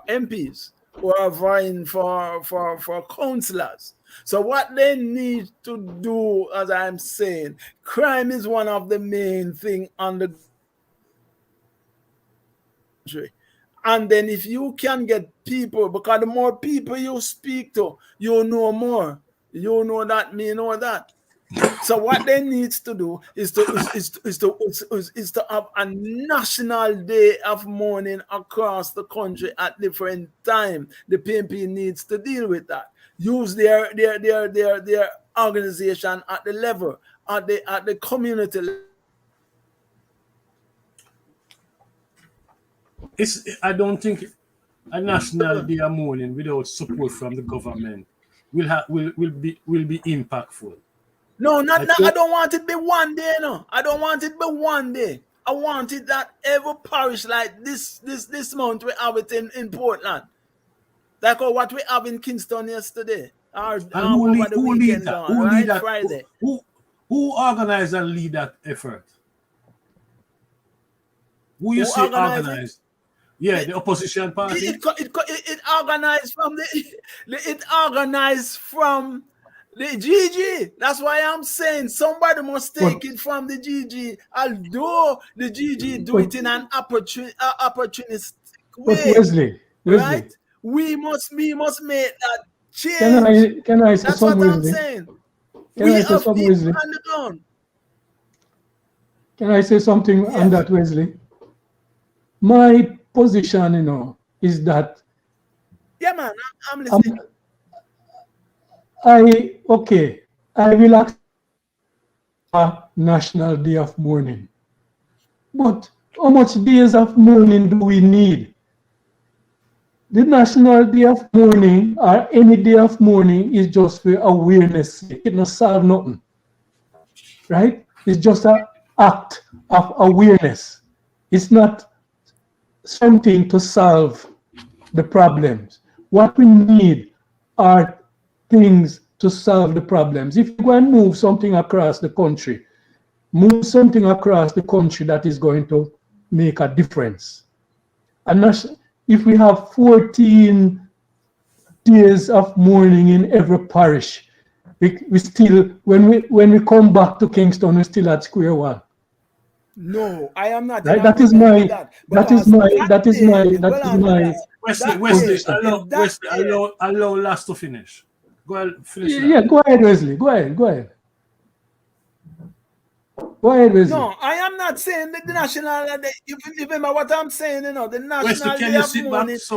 MPs, who are vying for councillors. So what they need to do, as I'm saying, crime is one of the main thing on the country. And then if you can get people, because the more people you speak to, you know more. You know that, me know that. So what they need to do is to have a national day of mourning across the country at different time. The PNP needs to deal with that. Use their organization at the level, at the community level. I don't think a national day of mourning without support from the government will be impactful. No, I don't want it to be one day, no. I don't want it to be one day. I want it that every parish like this month we have it in Portland. Like what we have in Kingston yesterday. Or who over the weekend gone, who right? lead that, Friday. Who organize and lead that effort? Who you say organize? Yeah, the opposition party. It organized from the GG. That's why I'm saying somebody must take it from the GG. Although the GG do it in an opportunistic way. But Wesley, right? We must make that change. Can I say That's something, what I'm Wesley? saying. Can I say something, Wesley? On the ground. Can I say something on that, Wesley? My position, is that. Yeah, man, I'm listening. I will ask a National Day of Mourning. But how much days of mourning do we need? The National Day of Mourning or any day of mourning is just for awareness. It doesn't solve nothing. Right? It's just an act of awareness. It's not something to solve the problems. What we need are things to solve the problems. If you go and move something across the country, move something across the country that is going to make a difference. And if we have 14 days of mourning in every parish, we still, when we come back to Kingston, we're still at square one. No, I am not. Right? That is my Wesley, allow last to finish. Go ahead, finish. Yeah, go ahead, Wesley. Go ahead, Wesley. No, I am not saying that the national. Even what I'm saying, the national Wesley, day of mourning is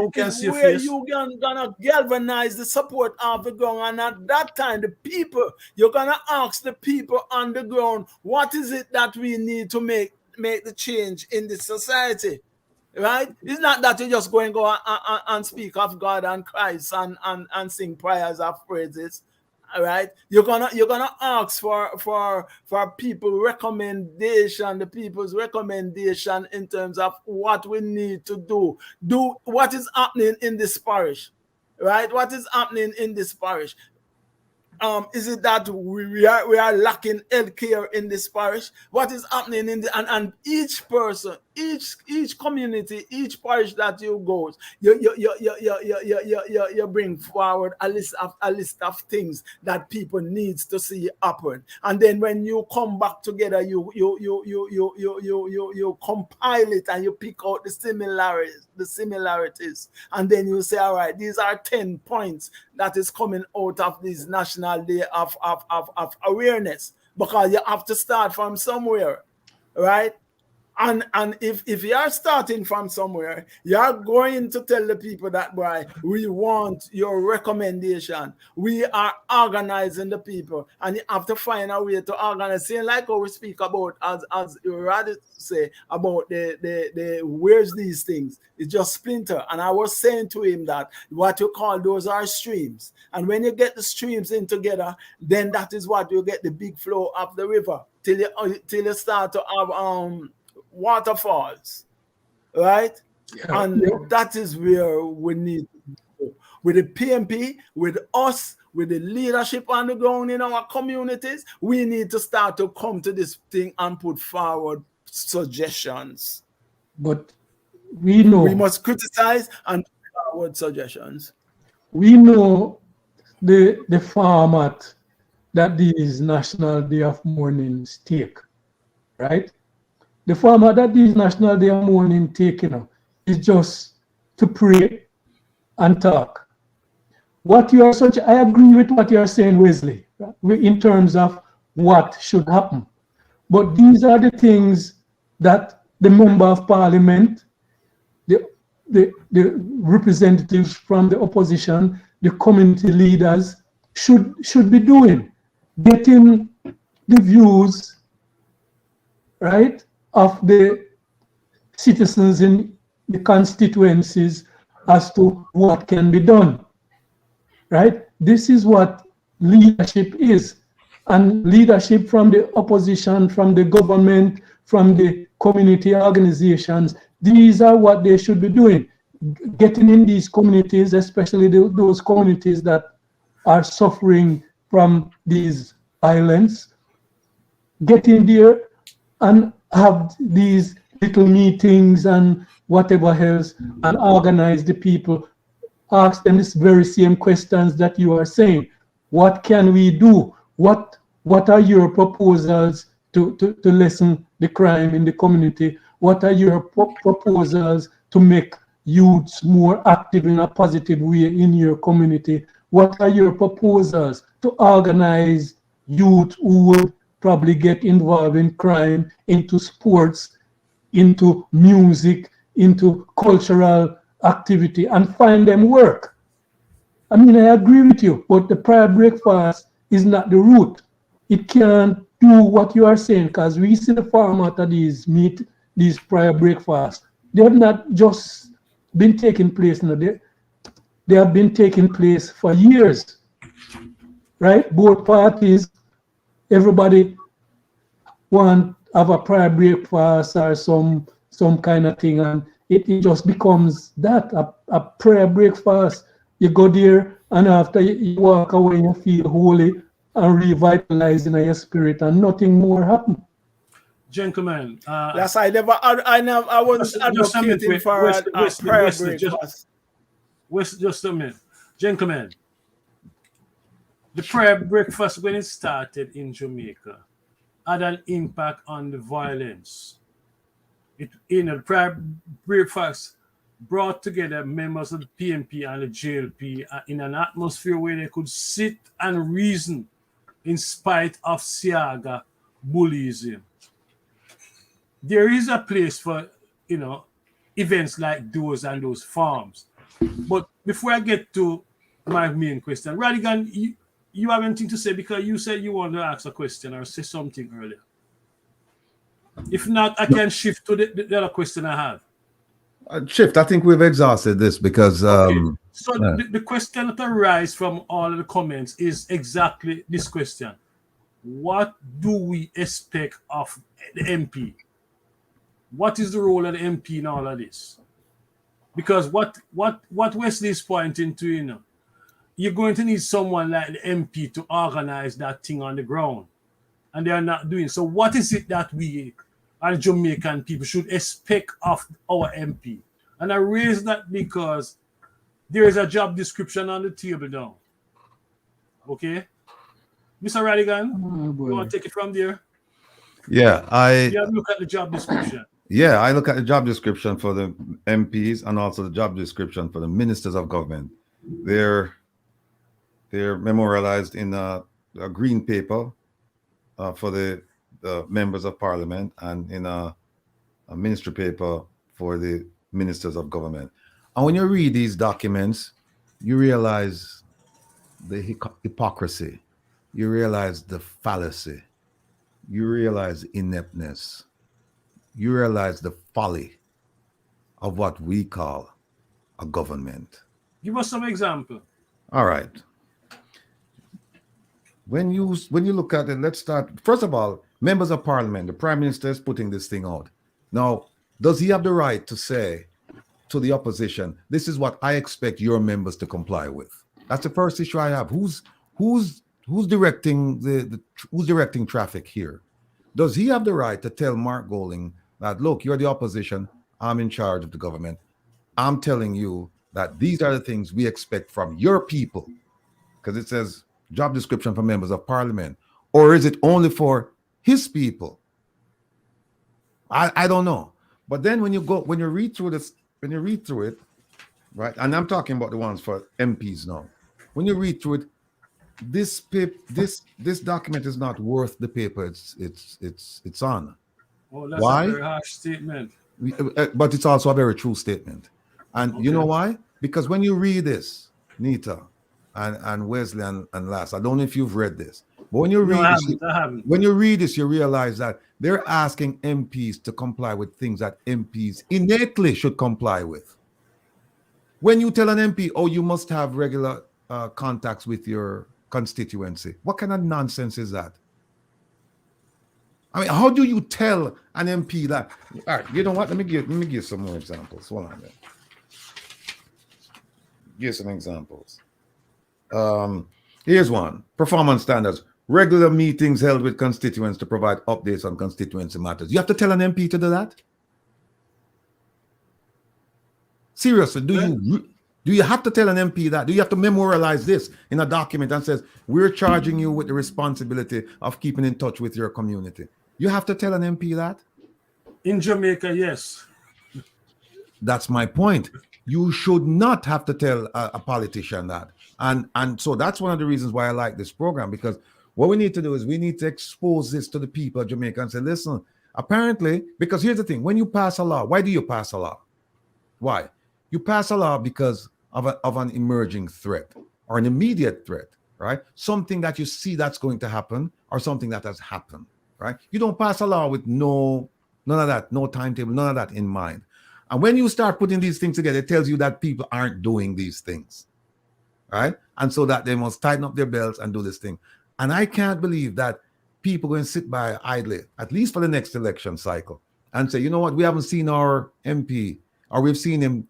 where you gonna galvanize the support of the ground, and at that time, the people, you're gonna ask the people on the ground, what is it that we need to make the change in this society, right? It's not that you just go and speak of God and Christ and sing prayers of praises. All right, you're gonna ask for people's recommendation in terms of what we need to do what is happening in this parish, right? What is happening in this parish? Is it that we are lacking healthcare in this parish? What is happening in and each person, each community, each parish that you go, you bring forward a list of things that people needs to see happen, and then when you come back together, you compile it and you pick out the similarities, and then you say, all right, these are 10 points that is coming out of this national day of awareness, because you have to start from somewhere, right? And if you are starting from somewhere, you are going to tell the people that, boy, we want your recommendation. We are organizing the people, and you have to find a way to organize. Saying like how we speak about, as you rather say about the where's these things. It's just splinter. And I was saying to him that what you call those are streams, and when you get the streams in together, then that is what you get the big flow of the river till you start to have waterfalls, right? Yeah, and that is where we need to go. With the PMP, with us, with the leadership on the ground in our communities, we need to start to come to this thing and put forward suggestions. But we know we must criticize and put forward suggestions. We know the format that these National Day of Mournings take, right? The format that these National Day of Mourning take, is just to pray and talk. I agree with what you're saying, Wesley, in terms of what should happen. But these are the things that the member of parliament, the representatives from the opposition, the community leaders should be doing, getting the views, right, of the citizens in the constituencies as to what can be done, right? This is what leadership is. And leadership from the opposition, from the government, from the community organizations, these are what they should be doing. Getting in these communities, especially those communities that are suffering from these violence, get in there and have these little meetings and whatever else, and organize the people. Ask them these very same questions that you are saying. What can we do? What are your proposals to lessen the crime in the community? What are your proposals to make youths more active in a positive way in your community? What are your proposals to organize youth who would probably get involved in crime, into sports, into music, into cultural activity, and find them work? I mean, I agree with you, but the prayer breakfast is not the route. It can't do what you are saying, because we see the format of these prayer breakfasts. They have not just been taking place, they have been taking place for years, right? Both parties, everybody want to have a prayer breakfast or some kind of thing, and it just becomes that, a prayer breakfast. You go there, and after you walk away, you feel holy and revitalized in your spirit, and nothing more happens. Gentlemen, yes, I wasn't advocating for a prayer breakfast. Just a minute. Gentlemen, the prayer breakfast, when it started in Jamaica, had an impact on the violence. The prayer breakfast brought together members of the PNP and the JLP in an atmosphere where they could sit and reason in spite of Siaga bullyism. There is a place for, events like those and those farms. But before I get to my main question, Radigan, you have anything to say, because you said you want to ask a question or say something earlier. If not, I can shift to the other question I have. Shift. I think we've exhausted this because. Okay. So the question that arises from all of the comments is exactly this question: what do we expect of the MP? What is the role of the MP in all of this? Because what Wesley is pointing to, you're going to need someone like the MP to organize that thing on the ground, and they are not doing. So what is it that we as Jamaican people should expect of our MP? And I raise that because there is a job description on the table now. Okay? Mr. Radigan, you want to take it from there? Yeah, You have to look at the job description. Yeah, I look at the job description for the MPs and also the job description for the ministers of government. They're memorialized in a green paper for the members of parliament, and in a ministry paper for the ministers of government. And when you read these documents, you realize the hypocrisy, you realize the fallacy, you realize ineptness, you realize the folly of what we call a government. Give us some example. All right. When you look at it, let's start. First of all, members of parliament, the prime minister is putting this thing out. Now, does he have the right to say to the opposition, this is what I expect your members to comply with? That's the first issue I have. Who's directing who's directing traffic here? Does he have the right to tell Mark Golding that, look, you're the opposition, I'm in charge of the government, I'm telling you that these are the things we expect from your people? because it says job description for members of parliament, or is it only for his people? I don't know. But then when you read through it, right? And I'm talking about the ones for MPs now. When you read through it, this document is not worth the paper it's on. Oh, that's Why? a very harsh statement. But it's also a very true statement. And you know why? Because when you read this, Nita and Wesley and Lass, I don't know if you've read this, but when you read I this, haven't. when you read this, you realize that they're asking MPs to comply with things that MPs innately should comply with. When you tell an MP, oh, you must have regular contacts with your constituency, what kind of nonsense is that? I mean, how do you tell an MP that? All right, you know what? Let me give some more examples. Hold on there. Give some examples. Here's one. Performance standards. Regular meetings held with constituents to provide updates on constituency matters. You have to tell an MP to do that? Seriously, do you have to tell an MP that? Do you have to memorialize this in a document that says, we're charging you with the responsibility of keeping in touch with your community? You have to tell an MP that? In Jamaica, yes. That's my point. You should not have to tell a politician that. And so that's one of the reasons why I like this program, because what we need to do is we need to expose this to the people of Jamaica and say, listen, apparently, because here's the thing, when you pass a law, why do you pass a law? Why? You pass a law because of an emerging threat or an immediate threat, right? Something that you see that's going to happen or something that has happened, right? You don't pass a law with none of that, no timetable, none of that in mind. And when you start putting these things together, it tells you that people aren't doing these things, right? And so that they must tighten up their belts and do this thing. And I can't believe that people going to sit by idly, at least for the next election cycle, and say, you know what, we haven't seen our MP, or we see him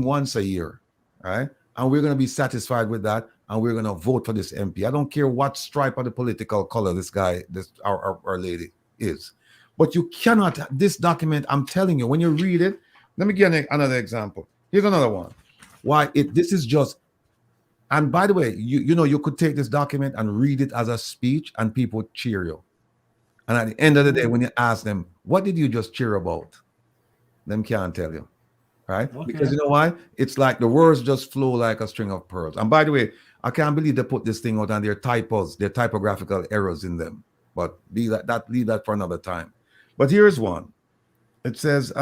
once a year, right? And we're going to be satisfied with that, and we're going to vote for this MP. I don't care what stripe of the political color this guy, our lady is. But you cannot, this document, I'm telling you, when you read it, let me give you another example. Here's another one. This is just, and by the way, you know, you could take this document and read it as a speech and people would cheer you. And at the end of the day, when you ask them, what did you just cheer about? Them can't tell you, right? Okay. Because you know why? It's like the words just flow like a string of pearls. And by the way, I can't believe they put this thing out and their typos, their typographical errors in them. But leave that for another time. But here's one. It says,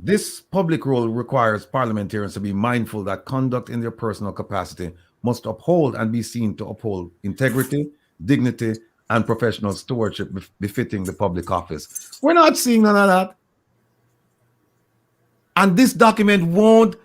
this public role requires parliamentarians to be mindful that conduct in their personal capacity must uphold and be seen to uphold integrity, dignity, and professional stewardship befitting the public office. We're not seeing none of that. And this document won't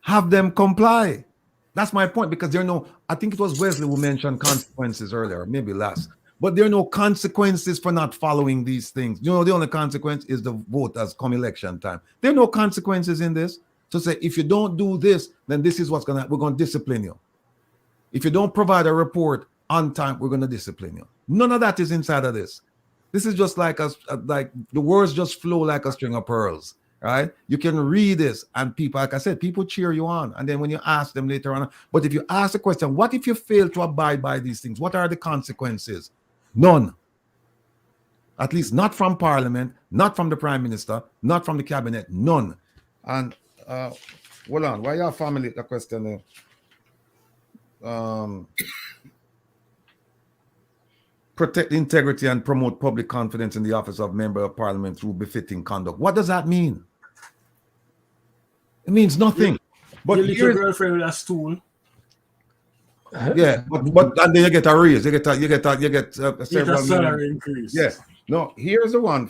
have them comply. That's my point, because I think it was Wesley who mentioned consequences earlier, maybe last. But there are no consequences for not following these things. You know, the only consequence is the vote as come election time. There are no consequences in this. So say, if you don't do this, then this is we're going to discipline you. If you don't provide a report on time, we're going to discipline you. None of that is inside of this. This is just like the words just flow like a string of pearls, right? You can read this and people, like I said, people cheer you on. And then when you ask them later on, but if you ask the question, what if you fail to abide by these things? What are the consequences? None. At least not from Parliament, not from the Prime Minister, not from the Cabinet, none. And hold on, why your family the question protect integrity and promote public confidence in the office of Member of Parliament through befitting conduct. What does that mean? It means nothing. But your little girlfriend with a stool. Yeah, but and then you get a raise. You get a salary increase. Yeah. No, here's the one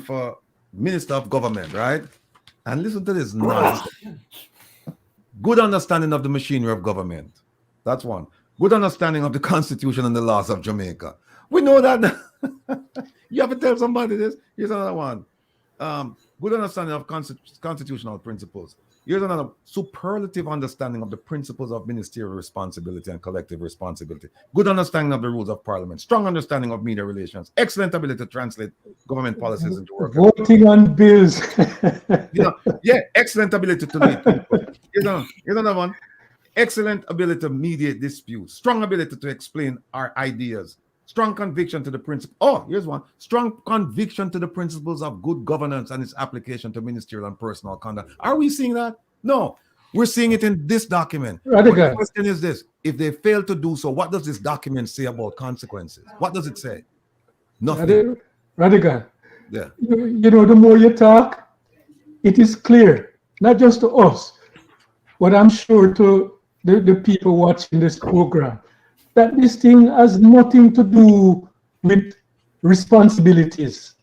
for Minister of Government, right? And listen to this nonsense. Good understanding of the machinery of government. That's one. Good understanding of the Constitution and the laws of Jamaica. We know that. You have to tell somebody this. Here's another one. Good understanding of constitutional principles. Here's another superlative understanding of the principles of ministerial responsibility and collective responsibility. Good understanding of the rules of parliament. Strong understanding of media relations. Excellent ability to translate government policies into work. Voting on bills. Excellent ability to lead people. Here's another one. Excellent ability to mediate disputes. Strong ability to explain our ideas. Strong conviction to the principle. Oh, here's one. Strong conviction to the principles of good governance and its application to ministerial and personal conduct. Are we seeing that? No. We're seeing it in this document. But the question is this. If they fail to do so, what does this document say about consequences? What does it say? Nothing. Radical. Yeah. You know, the more you talk, it is clear, not just to us, but I'm sure to the people watching this program, that this thing has nothing to do with responsibilities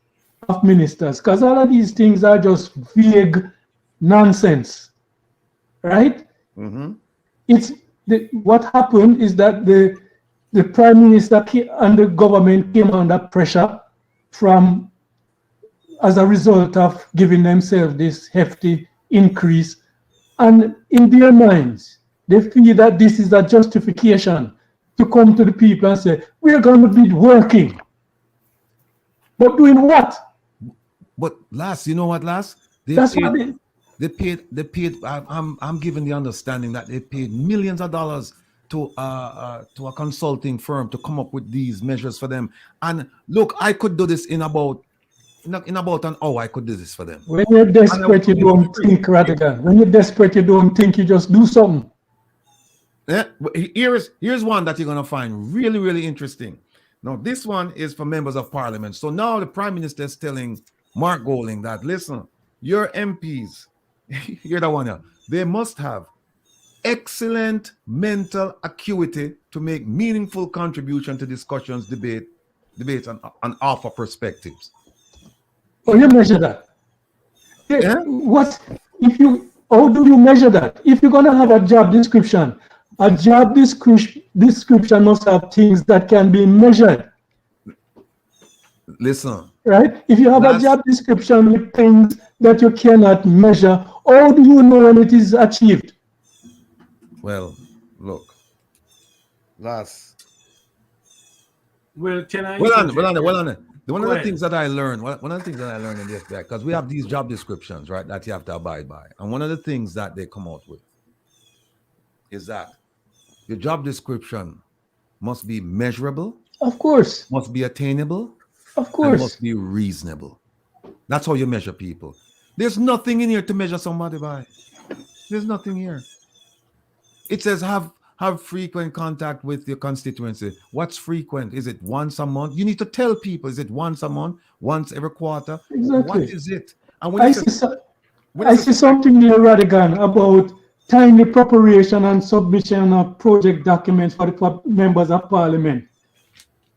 of ministers, because all of these things are just vague nonsense, right? Mm-hmm. What happened is that the prime minister and the government came under pressure as a result of giving themselves this hefty increase, and in their minds, they feel that this is a justification to come to the people and say, we're going to be working. But doing what? But last, you know what, last? They paid. I'm given the understanding that they paid millions of dollars to a consulting firm to come up with these measures for them. And look, I could do this in about an hour. I could do this for them. When you're desperate, you don't think, Radical. When you're desperate, you don't think, you just do something. Yeah, here's one that you're gonna find really, really interesting. Now, this one is for members of parliament. So now the prime minister is telling Mark Golding that, listen, your MPs, you're the one here, they must have excellent mental acuity to make meaningful contribution to discussions, debates, and offer perspectives. Oh, you measure that? Yeah? How do you measure that? If you're gonna have a job description must have things that can be measured. Listen. Right? If you have a job description with things that you cannot measure, how do you know when it is achieved? Well, look. Well, can I? Well on. One of the things that I learned in this back, because we have these job descriptions, right, that you have to abide by. And one of the things that they come out with is that your job description must be measurable. Of course. Must be attainable. Of course. And must be reasonable. That's how you measure people. There's nothing in here to measure somebody by. There's nothing here. It says have frequent contact with your constituency. What's frequent? Is it once a month? You need to tell people, is it once a month? Once every quarter? Exactly. What is it? And when I see something near Radigan about timely preparation and submission of project documents for the members of parliament.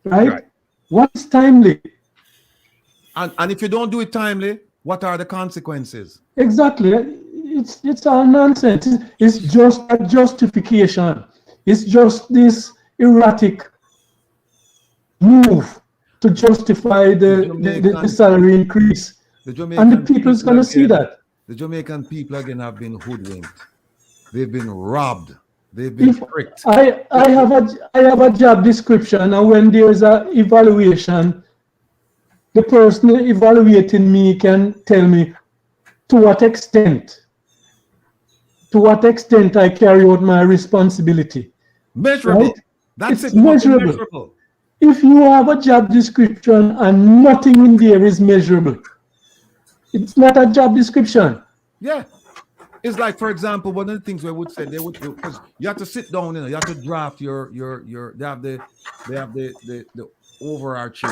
Right? What's timely? And if you don't do it timely, what are the consequences? Exactly. It's all nonsense. It's just a justification. It's just this erratic move to justify the salary increase. And the people's going to see that. The Jamaican people again have been hoodwinked. They've been robbed. They've been tricked. I have a job description, and when there's an evaluation, the person evaluating me can tell me to what extent I carry out my responsibility. Measurable. Right? That's it's it. Measurable. If you have a job description and nothing in there is measurable, it's not a job description. Yeah. It's like, for example, one of the things they would say, they would do, because you have to sit down, you have to draft your they have the overarching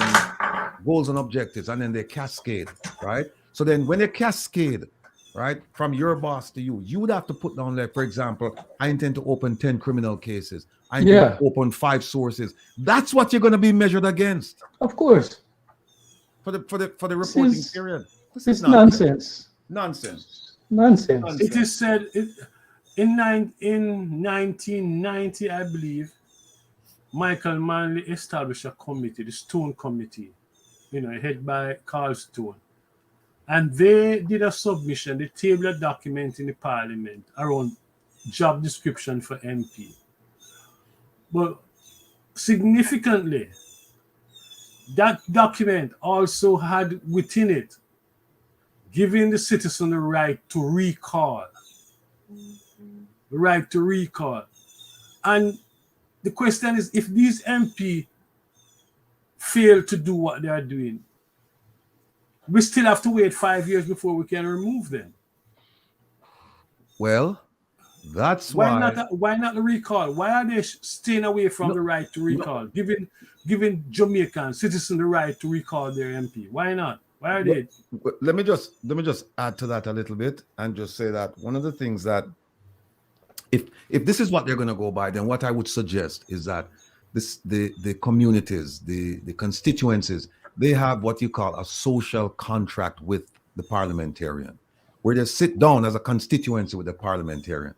goals and objectives, and then they cascade, right? So then when they cascade, right, from your boss to you, you would have to put down there, for example, I intend to open 10 criminal cases. I intend to open 5 sources. That's what you're going to be measured against. Of course. For the reporting period. This is nonsense. Nonsense. It is said in 1990, I believe, Michael Manley established a committee, the Stone Committee, headed by Carl Stone. And they did a submission, they tabled a document in the parliament around job description for MP. But significantly, that document also had within it giving the citizen the right to recall. The right to recall. And the question is, if these MP fail to do what they are doing, we still have to wait 5 years before we can remove them. Well, that's why. Why not the recall? Why are they staying away from the right to recall? Giving Jamaican citizens the right to recall their MP. Why not? Why are they? Let me just add to that a little bit and just say that one of the things that if this is what they're going to go by, then what I would suggest is that the communities, the constituencies, they have what you call a social contract with the parliamentarian, where they sit down as a constituency with the parliamentarian.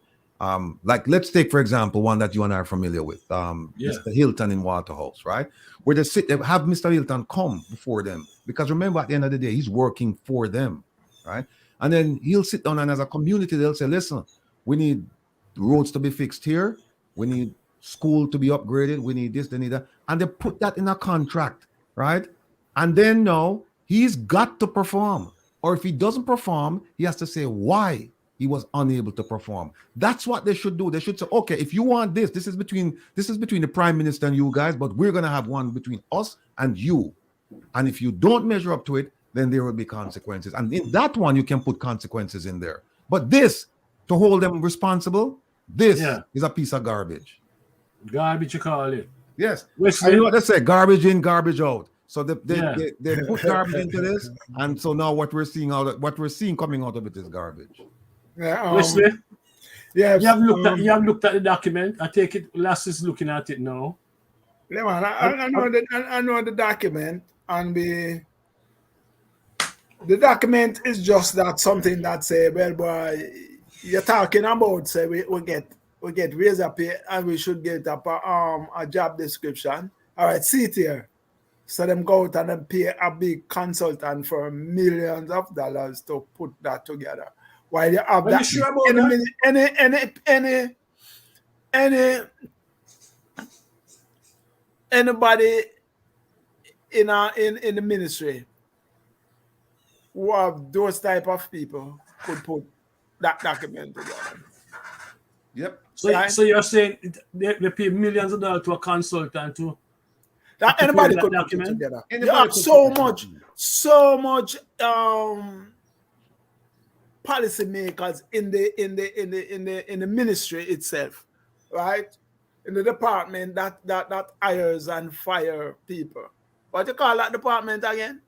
Like, let's take, for example, one that you and I are familiar with, Mr. Hilton in Waterhouse, right? Where they have Mr. Hilton come before them, because remember, at the end of the day, he's working for them, right? And then he'll sit down, and as a community, they'll say, listen, we need roads to be fixed here. We need school to be upgraded. We need this, they need that. And they put that in a contract, right? And then now he's got to perform. Or if he doesn't perform, he has to say why he was unable to perform. That's what they should do. They should say, okay, if you want this, this is between the Prime Minister and you guys, but we're going to have one between us and you. And if you don't measure up to it, then there will be consequences. And in that one, you can put consequences in there. But this, to hold them responsible, this is a piece of garbage. Garbage, you call it. Yes. I know what they say, garbage in, garbage out. So they put garbage into this, and so now what we're seeing coming out of it is garbage. Yeah, Wesley, yes, you have looked at the document. I take it Lass is looking at it now. Yeah, man, I know the document, and the document is just that something that say, well, boy, you're talking about, say we get raise up here, and we should get up a job description. All right, see it here. So them go out and then pay a big consultant for millions of dollars to put that together. While you have that, sure about that? Anybody in the ministry who have those type of people could put that document together. Yep. So you're saying they pay millions of dollars to a consultant to that anybody could put it together. You have so much policymakers in the ministry itself, right? In the department that hires and fire people. What you call that department again?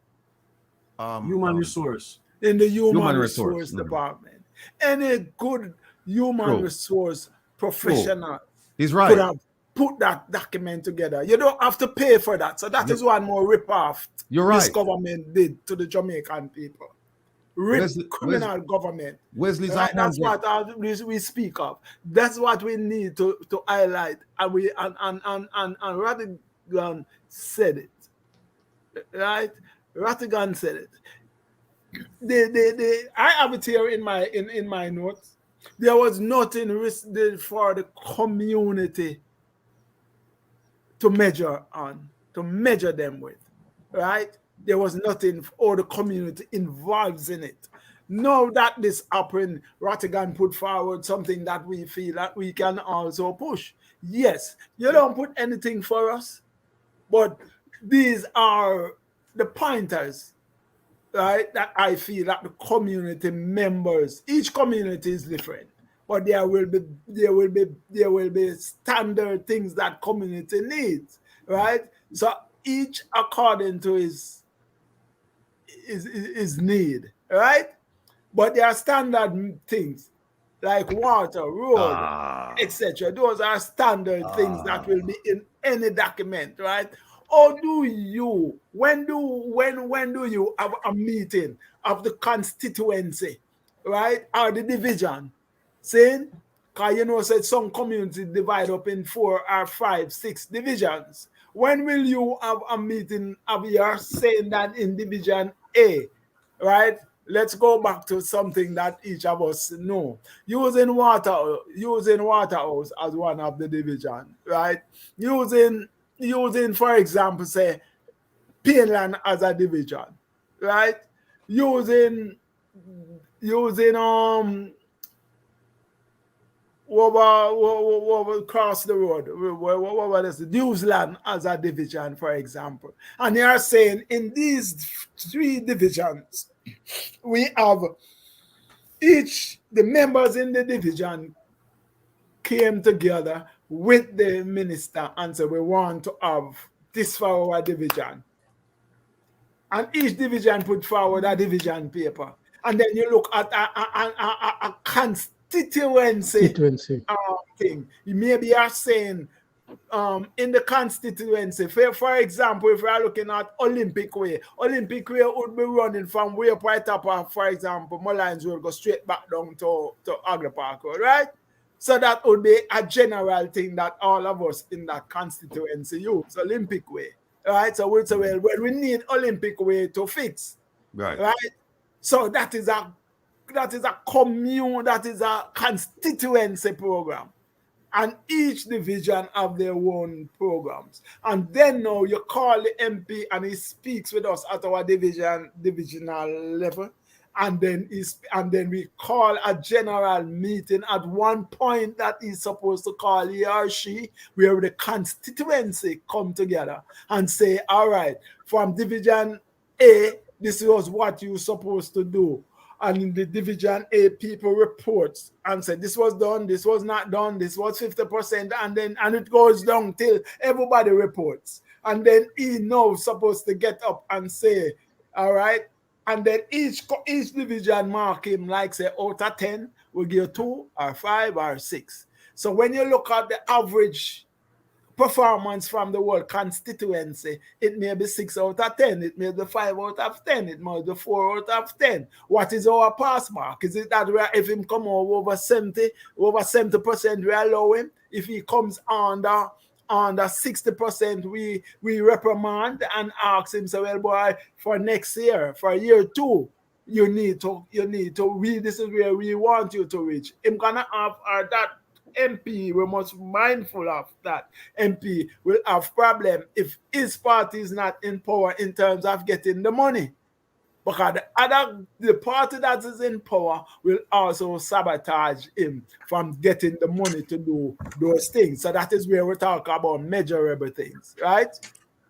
Human resource. In the human resource department. Any good human resource professional He's right. could have put that document together. You don't have to pay for that. So that is one more ripoff this government did to the Jamaican people. Criminal government. Wesley's right? That's what we speak of. That's what we need to highlight. And Ratigan said it. Right? Ratigan said it. I have it here in my notes. There was nothing for the community to measure them with, right? There was nothing for the community involved in it. Now that this happened, Ratigan put forward something that we feel that we can also push. Yes, you don't put anything for us, but these are the pointers, right? That I feel that the community members, each community is different, but there will be standard things that community needs, right? So each according to his need, right? But there are standard things like water, road, etc. Those are standard things that will be in any document, right? Or do you, when do you have a meeting of the constituency, right? Or the division? Saying, because you know, said some communities divide up in 4 or 5, 6 divisions. When will you have a meeting of yours saying that in division A, right? let's go back to something that each of us know. Using Waterhouse as one of the division, right? Using, for example, say, Painland as a division, right? Using across the road, what is it? Newsland as a division, for example. And they are saying in these 3 divisions, we have the members in the division came together with the minister and said, we want to have this for our division. And each division put forward a division paper. And then you look at a constituency thing. Maybe you're saying in the constituency, for example, if we are looking at Olympic Way would be running from way right up, for example, Mullines Road, go straight back down to Agri Park Road, right? So that would be a general thing that all of us in that constituency use, Olympic Way, right? So we'd say, well, we need Olympic Way to fix, right? So that is a constituency program. And each division have their own programs. And then now you call the MP and he speaks with us at our divisional level. And then we call a general meeting at one point that he's supposed to call, he or she, where the constituency come together and say, all right, from division A, this was what you're supposed to do. And in the division A, people reports and say this was done, this was not done, this was 50%, and it goes down till everybody reports. And then he now supposed to get up and say, all right, and then each division mark him like say out of 10, we give 2 or 5 or 6. So when you look at the average performance from the whole constituency, it may be 6 out of 10, it may be 5 out of 10, it might be 4 out of 10. What is our pass mark? Is it that if him come over 70%, we allow him? If he comes under 60%, we reprimand and ask him, so well, boy, for next year, for year 2, you need to read, this is where we want you to reach. I'm gonna have that MP, we must be mindful of that. MP will have problem if his party is not in power in terms of getting the money. Because the party that is in power will also sabotage him from getting the money to do those things. So that is where we talk about measurable things, right?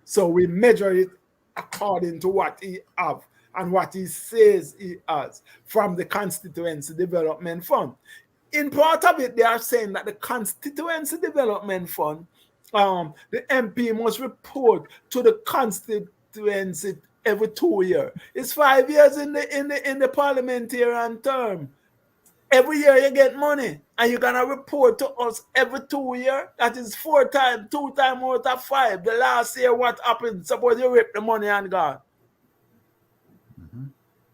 So we measure it according to what he have and what he says he has from the Constituency Development Fund. In part of it, they are saying that the Constituency Development Fund, the MP must report to the constituency every 2 years. It's 5 years in the parliamentarian term. Every year you get money, and you're gonna report to us every 2 years. That is 4 times, 2 times out of 5. The last year, what happened? Suppose you rip the money and gone. Mm-hmm.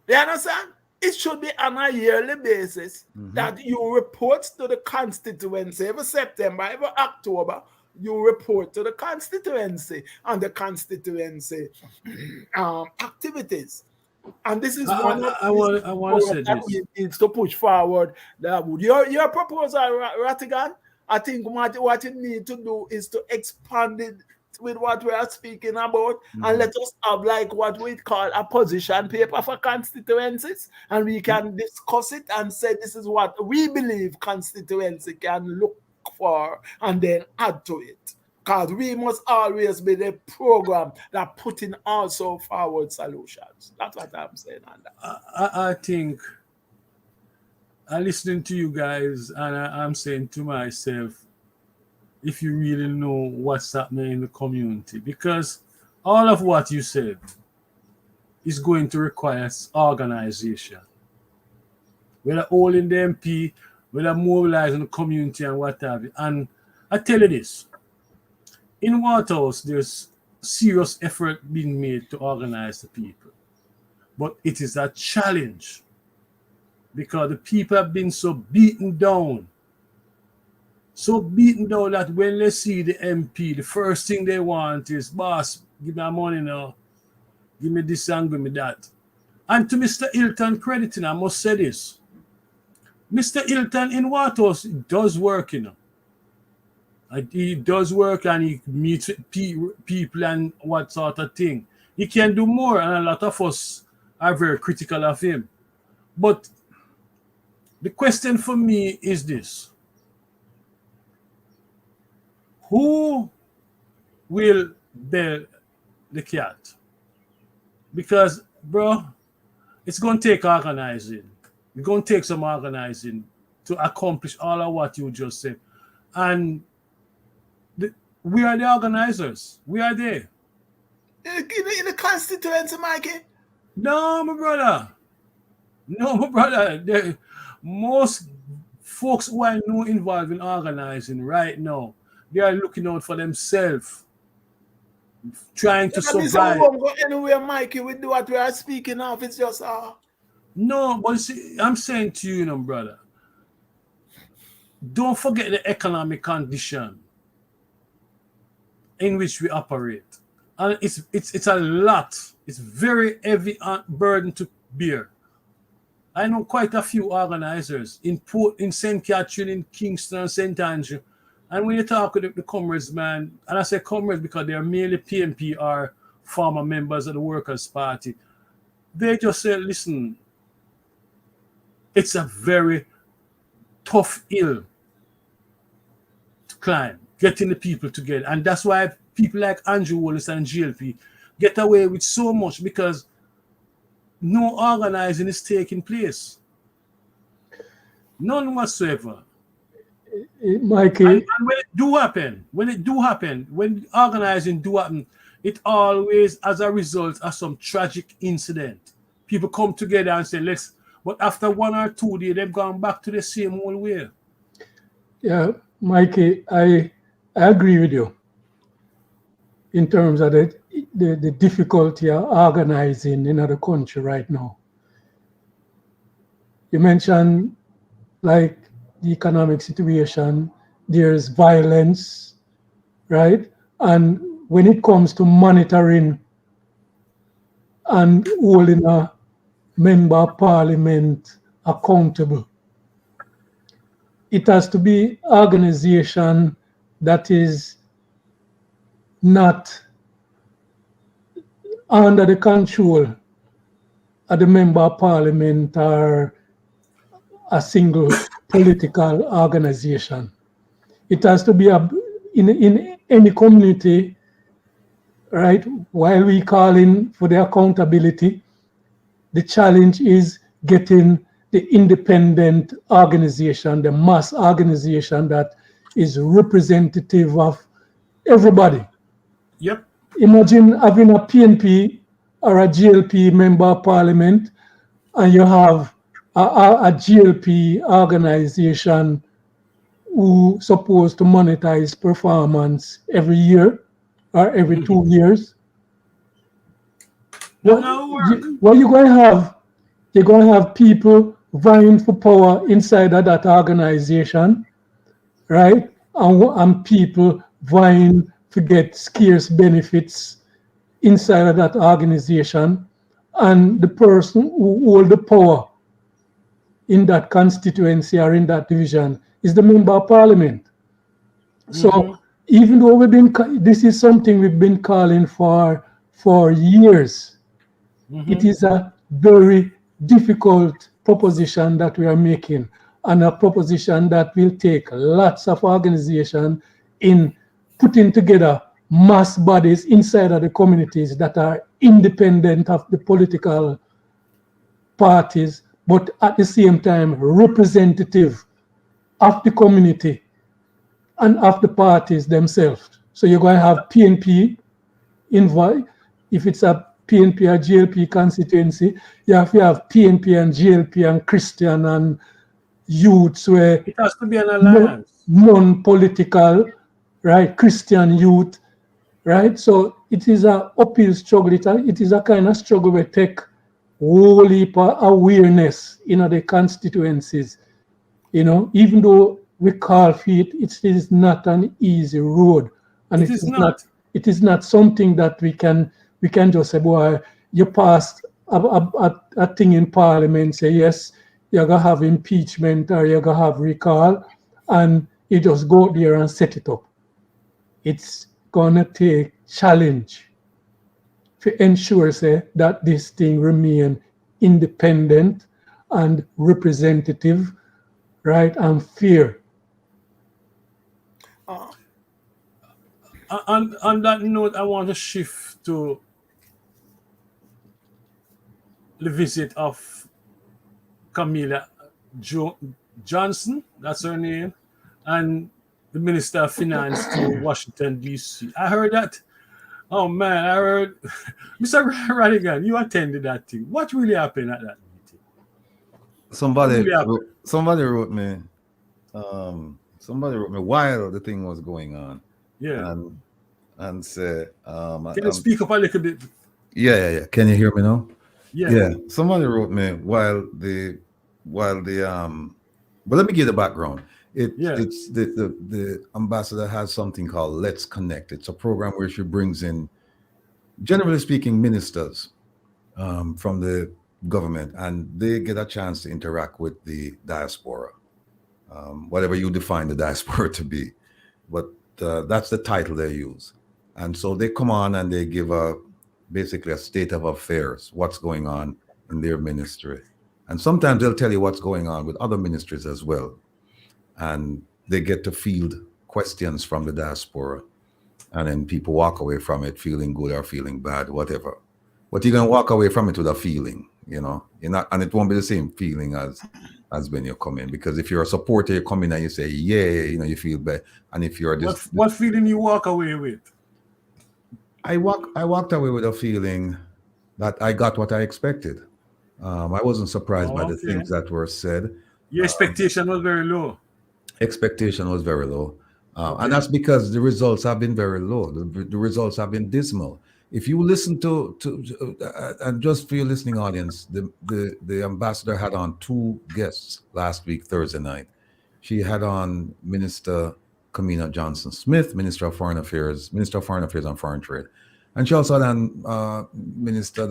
You understand? It should be on a yearly basis that you report to the constituency every September, every October. You report to the constituency and the constituency activities. And this is one of I want to say that this. We need to push forward. Your proposal, Rattigan, I think what you need to do is to expand it with what we are speaking about, and let us have like what we call a position paper for constituencies, and we can discuss it and say this is what we believe constituency can look for and then add to it. Because we must always be the program that putting also forward solutions. That's what I'm saying on that. I think I'm listening to you guys, and I'm saying to myself, if you really know what's happening in the community, because all of what you said is going to require organization. Whether holding the MP, whether mobilizing the community and what have you. And I tell you this, in Waterhouse, there's serious effort being made to organize the people. But it is a challenge because the people have been so beaten down that when they see the MP, the first thing they want is, boss, give me money now, give me this and give me that. And to Mr. Hilton crediting, I must say this. Mr. Hilton in Waterhouse does work, you know. He does work and he meets with people and what sort of thing. He can do more, and a lot of us are very critical of him. But the question for me is this. Who will bail the cat? Because, bro, it's going to take organizing. It's going to take some organizing to accomplish all of what you just said. And we are the organizers. We are there. In the constituency, Mikey? No, my brother. No, my brother. Most folks who I know involved in organizing right now, they are looking out for themselves, trying to survive. We won't go anywhere, Mikey. We do what we are speaking of. It's just No, but see, I'm saying to you, know, brother, don't forget the economic condition in which we operate. And it's a lot. It's very heavy burden to bear. I know quite a few organizers in St. Catherine, in Kingston, and St. Andrew. And when you talk with the comrades, man, and I say comrades because they are merely PNP or former members of the Workers' Party, they just say, listen, it's a very tough hill to climb, getting the people together. And that's why people like Andrew Wallace and GLP get away with so much, because no organizing is taking place. None whatsoever. Mikey. And when it do happen, when organizing do happen, it always as a result of some tragic incident. People come together and say, let's, but after 1 or 2 days, they've gone back to the same old way. Yeah, Mikey, I agree with you in terms of the difficulty of organizing in the country right now. You mentioned like the economic situation, there's violence, right? And when it comes to monitoring and holding a member of parliament accountable, it has to be organization that is not under the control of the member of parliament or a single political organization. It has to be in any community, right? While we calling for the accountability, the challenge is getting the independent organization, the mass organization that is representative of everybody. Yep. Imagine having a PNP or a GLP member of parliament, and you have a GLP organization who supposed to monetize performance every year or every 2 years. What you're going to have? You're going to have people vying for power inside of that organization, right? And people vying to get scarce benefits inside of that organization, and the person who holds the power in that constituency or in that division is the member of parliament. So even though this is something we've been calling for years, it is a very difficult proposition that we are making, and a proposition that will take lots of organization in putting together mass bodies inside of the communities that are independent of the political parties, but at the same time representative of the community and of the parties themselves. So you're going to have PNP involved. If it's a PNP or GLP constituency, you have PNP and GLP and Christian and youths, where it has to be an alliance. Non-political, right? Christian youth, right? So it is an uphill struggle. It is a kind of struggle where take whole heap of awareness in the constituencies. You know, even though we call for it, it is not an easy road, and it is not something that we can just say, boy, you passed a thing in Parliament say yes, you're gonna have impeachment or you're gonna have recall, and you just go there and set it up. It's gonna take challenge to ensure say that this thing remain independent and representative, right, and fair. On that note, I want to shift to the visit of Camilla Johnson, that's her name, and the Minister of Finance to Washington, D.C. I heard that. Oh man, I heard Mr. Radigan, you attended that thing. What really happened at that meeting? Somebody wrote me. Somebody wrote me while the thing was going on. Yeah. And say, can you speak up a little bit? Yeah. Can you hear me now? Yeah. Somebody wrote me while the but let me give the background. It's the ambassador has something called Let's Connect. It's a program where she brings in, generally speaking, ministers from the government, and they get a chance to interact with the diaspora, whatever you define the diaspora to be. But that's the title they use. And so they come on and they give basically a state of affairs, what's going on in their ministry. And sometimes they'll tell you what's going on with other ministries as well. And they get to field questions from the diaspora. And then people walk away from it feeling good or feeling bad, whatever. But you're going to walk away from it with a feeling, you know. You're not, and it won't be the same feeling as when you come in. Because if you're a supporter, you come in and you say, yeah, you know, you feel bad. And if you're what feeling you walk away with? I walked away with a feeling that I got what I expected. I wasn't surprised by the things that were said. Your expectation was very low. Expectation was very low. And that's because the results have been very low. The results have been dismal. If you listen to and just for your listening audience, the ambassador had on two guests last week, Thursday night. She had on Minister Camilla Johnson Smith, Minister of Foreign Affairs and Foreign Trade. And she also had on Minister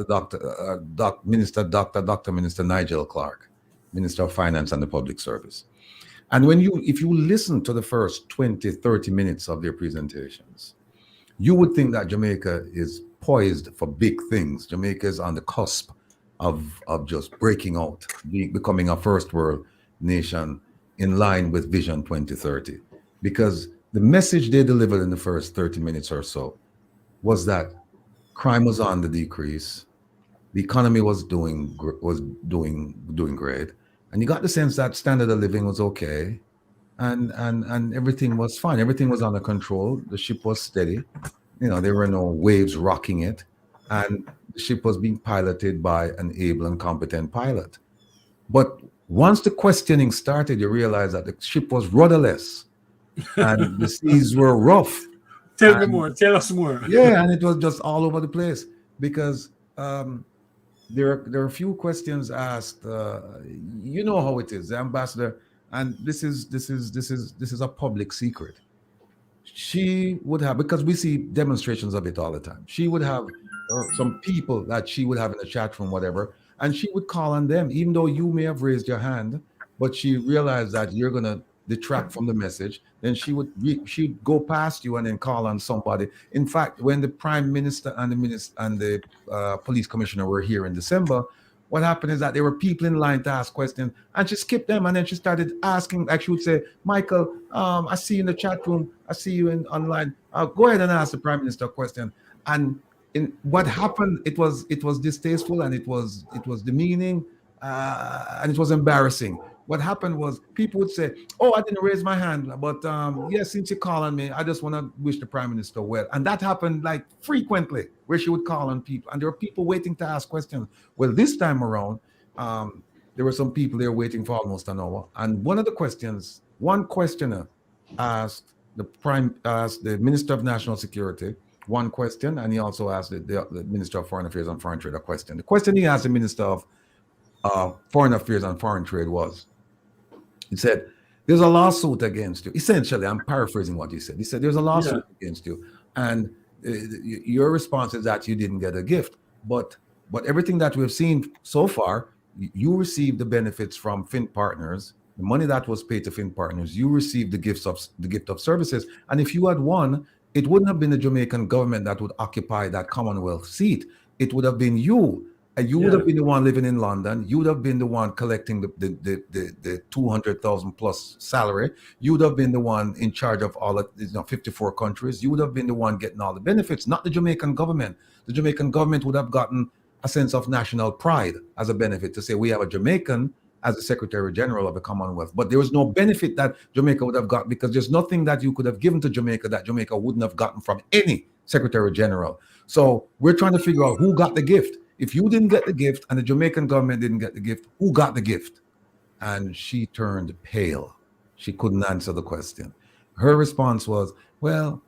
Nigel Clark, Minister of Finance and the Public Service. And if you listen to the first 20, 30 minutes of their presentations, you would think that Jamaica is poised for big things. Jamaica is on the cusp of just breaking out, becoming a first world nation in line with Vision 2030. Because the message they delivered in the first 30 minutes or so was that crime was on the decrease, the economy was doing great, and you got the sense that standard of living was okay, and everything was fine. Everything was under control. The ship was steady. You know, there were no waves rocking it, and the ship was being piloted by an able and competent pilot. But once the questioning started, you realize that the ship was rudderless and the seas were rough. Tell us more. Yeah, and it was just all over the place because there are a few questions asked. You know how it is, the ambassador, and this is a public secret. She would have, because we see demonstrations of it all the time. She would have some people that she would have in the chat room, whatever, and she would call on them, even though you may have raised your hand, but she realized that you're gonna detract from the message. Then she'd go past you and then call on somebody. In fact, when the Prime Minister and the police commissioner were here in December, what happened is that there were people in line to ask questions, and she skipped them, and then she started asking. Like she would say, "Michael, I see you in the chat room. I see you online. Go ahead and ask the Prime Minister a question." And what happened? It was distasteful, and it was demeaning, and it was embarrassing. What happened was people would say, "Oh, I didn't raise my hand, but yes, since you call on me, I just want to wish the Prime Minister well." And that happened like frequently, where she would call on people, and there were people waiting to ask questions. Well, this time around, there were some people there waiting for almost an hour. And one questioner asked the Minister of National Security one question, and he also asked the Minister of Foreign Affairs and Foreign Trade a question. The question he asked the Minister of Foreign Affairs and Foreign Trade was, he said, "There's a lawsuit against you." Essentially, I'm paraphrasing what he said. He said, "There's a lawsuit against you, and your response is that you didn't get a gift. But But everything that we've seen so far, you received the benefits from Fin Partners, the money that was paid to Fin Partners. You received the gift of services. And if you had won, it wouldn't have been the Jamaican government that would occupy that Commonwealth seat. It would have been you. And you would have been the one living in London. You would have been the one collecting the 200,000 plus salary. You would have been the one in charge of all of 54 countries. You would have been the one getting all the benefits, not the Jamaican government. The Jamaican government would have gotten a sense of national pride as a benefit to say we have a Jamaican as the Secretary General of the Commonwealth. But there was no benefit that Jamaica would have got, because there's nothing that you could have given to Jamaica that Jamaica wouldn't have gotten from any Secretary General. So we're trying to figure out who got the gift. If you didn't get the gift and the Jamaican government didn't get the gift, who got the gift? And she turned pale. She couldn't answer the question. Her response was, well,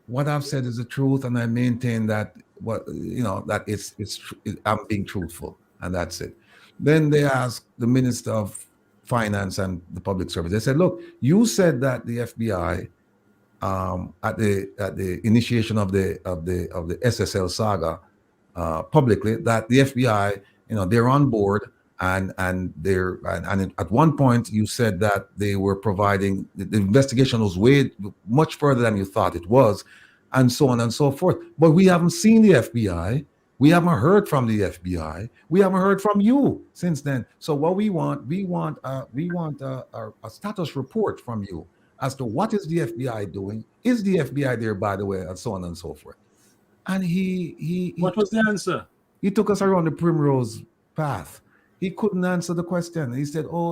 what I've said is the truth, and I maintain that I'm being truthful, and that's it. Then they asked the Minister of Finance and the Public Service. They said, look, you said that the FBI at the initiation of the SSL saga publicly, that the FBI, they're on board, and at one point you said that they were providing the investigation was way much further than you thought it was, and so on and so forth. But we haven't seen the FBI. We haven't heard from the FBI. We haven't heard from you since then. So what we want a status report from you as to what is the FBI doing? Is the FBI there, by the way, and so on and so forth. And he what was the answer? He took us around the primrose path. He couldn't answer the question. He said, "Oh,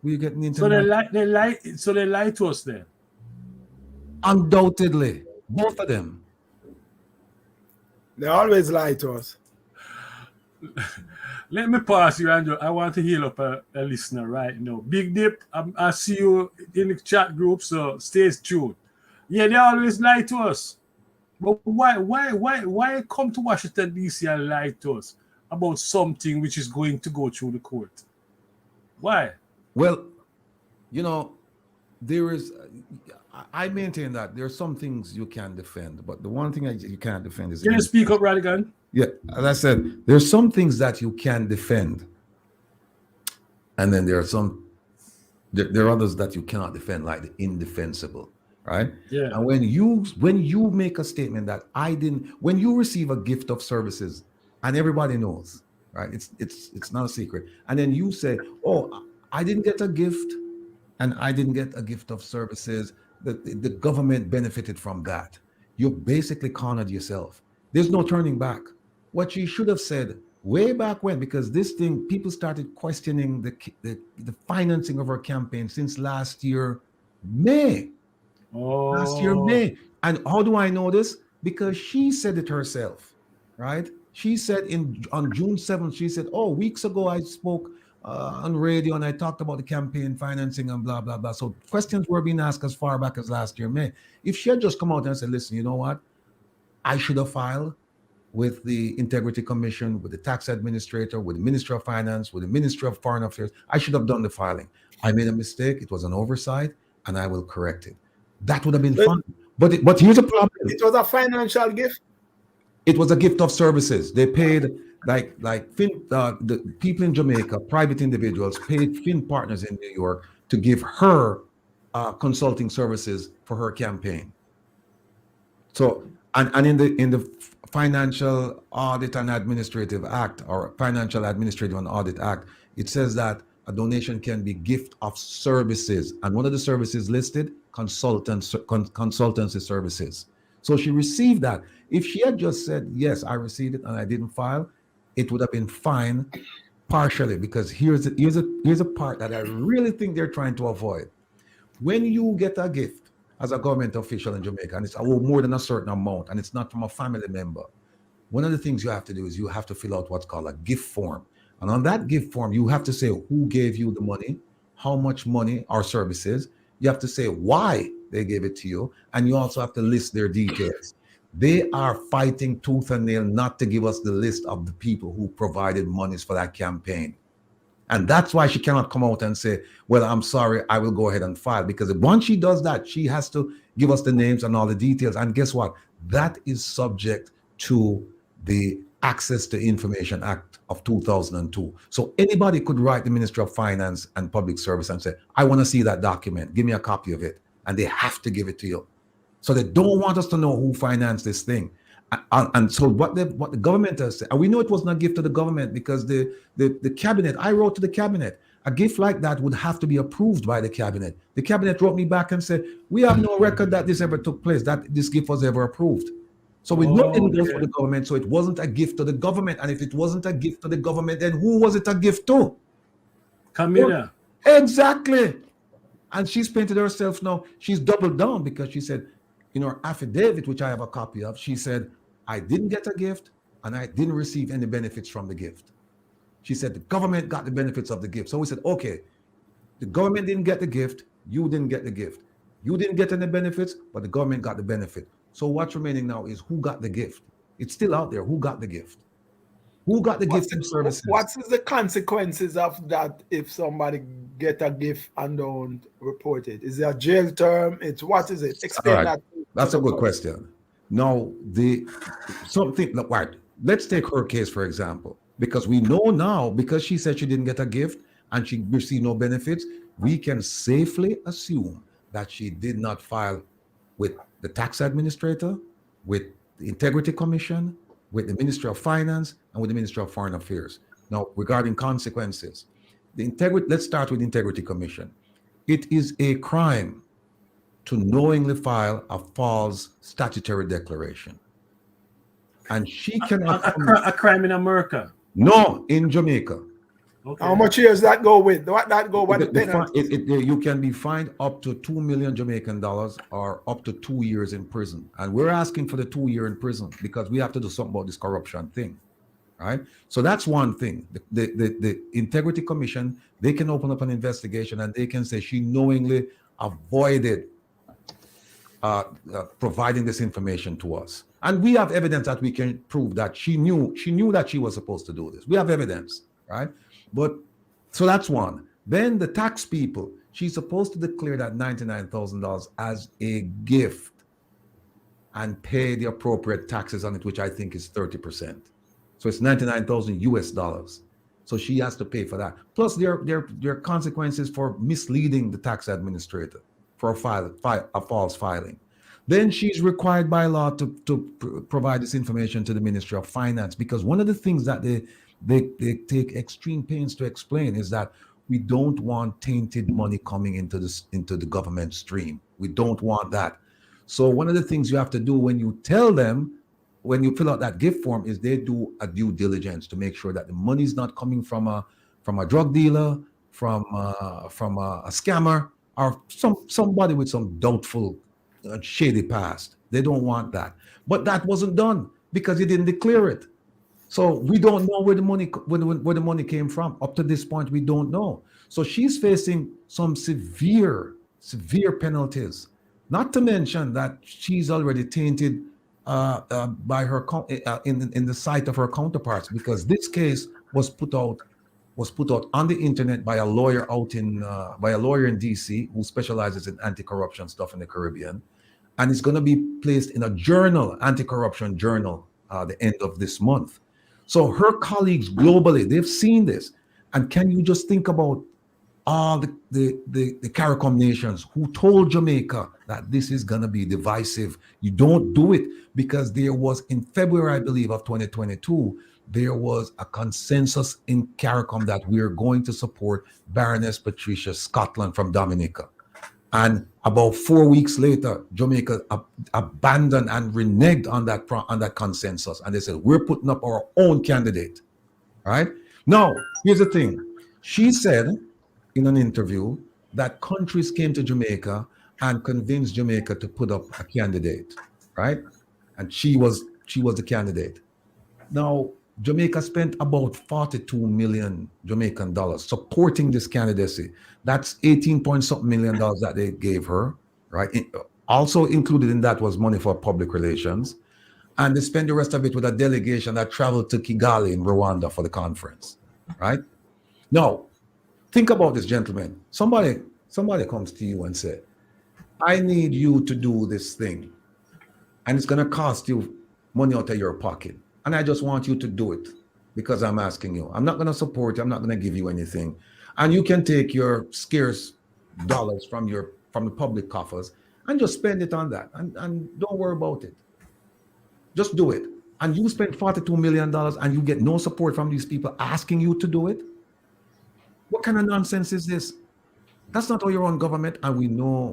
we're getting into." So they lied to us then. Undoubtedly, both of them. They always lie to us. Let me pause you, Andrew. I want to heal up a listener right now. Big Dip, I see you in the chat group, so stay tuned. Yeah, they always lie to us. But why come to Washington, D.C. and lie to us about something which is going to go through the court? Why? Well, there is... I maintain that there are some things you can defend, but the one thing you can't defend is... Can you speak up, Radigan? Yeah, as I said, there are some things that you can defend, and then there are others that you cannot defend, like the indefensible, right? Yeah. And when you make a statement that when you receive a gift of services, and everybody knows, right? It's not a secret, and then you say, "Oh, I didn't get a gift, and I didn't get a gift of services. The government benefited from that." You basically cornered yourself. There's no turning back. What you should have said way back when, because this thing, people started questioning the financing of our campaign since last year, May. Oh. Last year, May. And how do I know this? Because she said it herself, right? She said on June 7th, she said, "Oh, weeks ago I spoke on radio and I talked about the campaign financing and blah, blah, blah." So questions were being asked as far back as last year, May. If she had just come out and said, "Listen, you know what? I should have filed with the Integrity Commission, with the tax administrator, with the Ministry of Finance, with the Ministry of Foreign Affairs. I should have done the filing. I made a mistake. It was an oversight, and I will correct it." That would have been fun. But here's a problem. It was a financial gift. It was a gift of services. They paid the people in Jamaica, private individuals, paid Fin Partners in New York to give her consulting services for her campaign. So, and in the Financial Audit and Administrative Act, or Financial Administrative and Audit Act, it says that a donation can be gift of services, and one of the services listed, consultancy services. So she received that. If she had just said, "Yes, I received it and I didn't file," it would have been fine partially, because here's a part that I really think they're trying to avoid. When you get a gift as a government official in Jamaica, and it's more than a certain amount, and it's not from a family member, one of the things you have to do is you have to fill out what's called a gift form. And on that gift form, you have to say who gave you the money, how much money or services. You have to say why they gave it to you, and you also have to list their details. They are fighting tooth and nail not to give us the list of the people who provided monies for that campaign. And that's why she cannot come out and say, "Well, I'm sorry, I will go ahead and file," because once she does that, she has to give us the names and all the details. And guess what? That is subject to the Access to Information Act of 2002. So anybody could write the Ministry of Finance and Public Service and say, I want to see that document. Give me a copy of it. And they have to give it to you. So they don't want us to know who financed this thing. And so what the government has said, and we know it wasn't a gift to the government because the cabinet, I wrote to the cabinet, a gift like that would have to be approved by the cabinet. The cabinet wrote me back and said, we have no record that this ever took place, that this gift was ever approved. So we know it didn't go for the government, so it wasn't a gift to the government. And if it wasn't a gift to the government, then who was it a gift to? Camilla. Exactly. And she's painted herself now. She's doubled down because she said, in her affidavit, which I have a copy of, she said, I didn't get a gift and I didn't receive any benefits from the gift. She said the government got the benefits of the gift. So we said, okay, the government didn't get the gift, you didn't get the gift. You didn't get any benefits, but the government got the benefit. So what's remaining now is who got the gift. It's still out there. Who got the gift? Who got the gift and services? What is the consequences of that if somebody get a gift and don't report it? Is it a jail term? What is it? Explain that. That's a good question. Now, let's take her case, for example, because we know now, because she said she didn't get a gift and she received no benefits, we can safely assume that she did not file with the tax administrator, with the Integrity Commission, with the Ministry of Finance, and with the Ministry of Foreign Affairs. Now, regarding consequences, let's start with the Integrity Commission. It is a crime to knowingly file a false statutory declaration. And she cannot... A crime in America? No, in Jamaica. Okay. How much years that go with? What that go with? You can be fined up to 2 million Jamaican dollars or up to 2 years in prison. And we're asking for the 2 year in prison because we have to do something about this corruption thing, right? So that's one thing. The Integrity Commission, they can open up an investigation and they can say she knowingly avoided providing this information to us. And we have evidence that we can prove that she knew that she was supposed to do this. We have evidence, right? But so that's one. Then the tax people, she's supposed to declare that $99,000 as a gift and pay the appropriate taxes on it, which I think is 30%. So it's 99,000 US dollars. So she has to pay for that. Plus there are consequences for misleading the tax administrator for a false filing. Then she's required by law to provide this information to the Ministry of Finance, because one of the things that they take extreme pains to explain is that we don't want tainted money coming into the government stream. We don't want that. So one of the things you have to do when you tell them, when you fill out that gift form, is they do a due diligence to make sure that the money is not coming from a drug dealer, from a scammer, or somebody with some doubtful, shady past. They don't want that. But that wasn't done because he didn't declare it. So we don't know where the money came from. Up to this point, we don't know. So she's facing some severe penalties. Not to mention that she's already tainted by her in the sight of her counterparts, because this case was put out on the internet by a lawyer in DC who specializes in anti-corruption stuff in the Caribbean, and it's going to be placed in a journal, anti-corruption journal, the end of this month. So her colleagues globally, they've seen this. And can you just think about all the CARICOM nations who told Jamaica that this is going to be divisive? You don't do it, because there was, in February, I believe, of 2022, there was a consensus in CARICOM that we are going to support Baroness Patricia Scotland from Dominica. And about 4 weeks later, Jamaica abandoned and reneged on that consensus. And they said, we're putting up our own candidate, right? Now, here's the thing. She said in an interview that countries came to Jamaica and convinced Jamaica to put up a candidate, right? And she was the candidate. Now, Jamaica spent about 42 million Jamaican dollars supporting this candidacy. That's 18 point something million dollars that they gave her, right? Also included in that was money for public relations. And they spent the rest of it with a delegation that traveled to Kigali in Rwanda for the conference, right? Now, think about this, gentlemen. Somebody comes to you and say, I need you to do this thing, and it's going to cost you money out of your pocket. And I just want you to do it because I'm asking you. I'm not going to support you. I'm not going to give you anything. And you can take your scarce dollars from the public coffers and just spend it on that. And don't worry about it. Just do it. And you spend $42 million and you get no support from these people asking you to do it? What kind of nonsense is this? That's not how you run government, and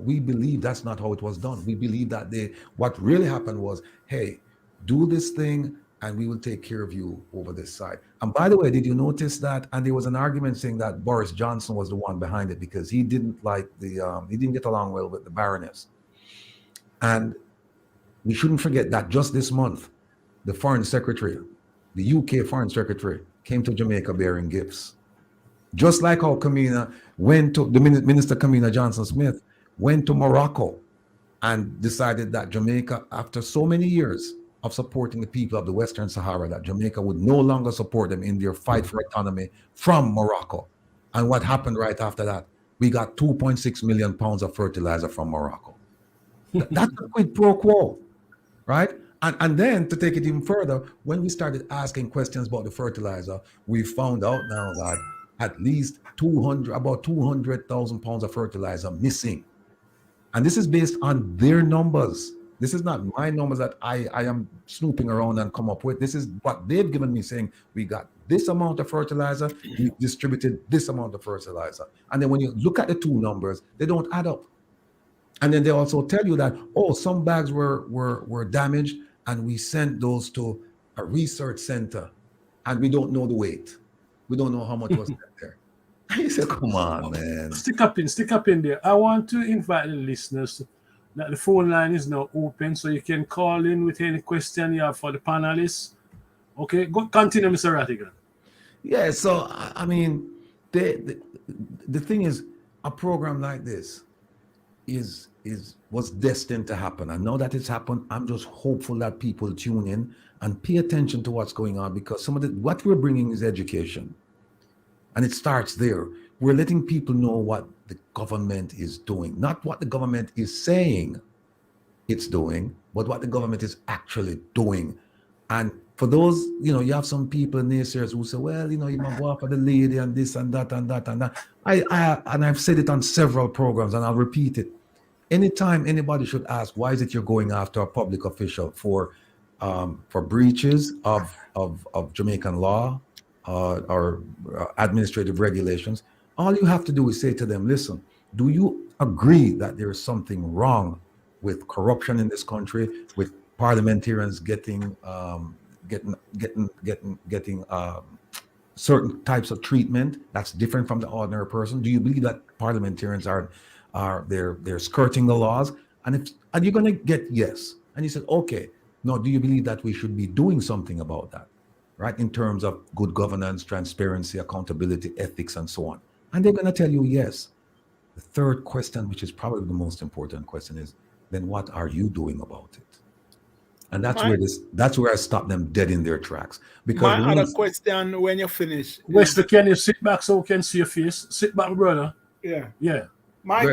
we believe that's not how it was done. We believe that what really happened was, hey, do this thing, and we will take care of you over this side. And by the way, did you notice that? And there was an argument saying that Boris Johnson was the one behind it because he didn't like he didn't get along well with the Baroness. And we shouldn't forget that just this month, the Foreign Secretary, the UK Foreign Secretary, came to Jamaica bearing gifts. Just like how Kamina went to, the Minister Kamina Johnson-Smith went to Morocco and decided that Jamaica, after so many years of supporting the people of the Western Sahara, that Jamaica would no longer support them in their fight for autonomy from Morocco. And what happened right after that? We got 2.6 million pounds of fertilizer from Morocco. That's a quid pro quo, right? And then to take it even further, when we started asking questions about the fertilizer, we found out now that at least about 200,000 pounds of fertilizer missing. And this is based on their numbers. This is not my numbers that I am snooping around and come up with. This is what they've given me, saying we got this amount of fertilizer, we distributed this amount of fertilizer. And then when you look at the two numbers, they don't add up. And then they also tell you that, some bags were damaged and we sent those to a research center and we don't know the weight. We don't know how much was there. I said, come on, man. Stick up in there. I want to invite the listeners that the phone line is now open, so you can call in with any question you have for the panelists. Okay, go continue, Mr. Rattigan. Yeah, so I mean, the thing is, a program like this was destined to happen. And now that it's happened, I'm just hopeful that people tune in and pay attention to what's going on, because what we're bringing is education. And it starts there. We're letting people know what the government is doing, not what the government is saying it's doing, but what the government is actually doing. And for those, you have some people, naysayers, who say, well, you might go after the lady and this and that and that and that. I've said it on several programs, and I'll repeat it. Anytime anybody should ask, why is it you're going after a public official for breaches of Jamaican law or administrative regulations, all you have to do is say to them, listen, do you agree that there is something wrong with corruption in this country, with parliamentarians getting certain types of treatment that's different from the ordinary person? Do you believe that parliamentarians they're skirting the laws? And you're going to get yes. And he said, okay, now do you believe that we should be doing something about that, right? In terms of good governance, transparency, accountability, ethics, and so on. And they're going to tell you yes. The third question, which is probably the most important question, is then what are you doing about it? And that's where I stop them dead in their tracks. Because my other question when you finish. Wester, can you sit back so we can see your face? Sit back, brother. Yeah. Yeah. My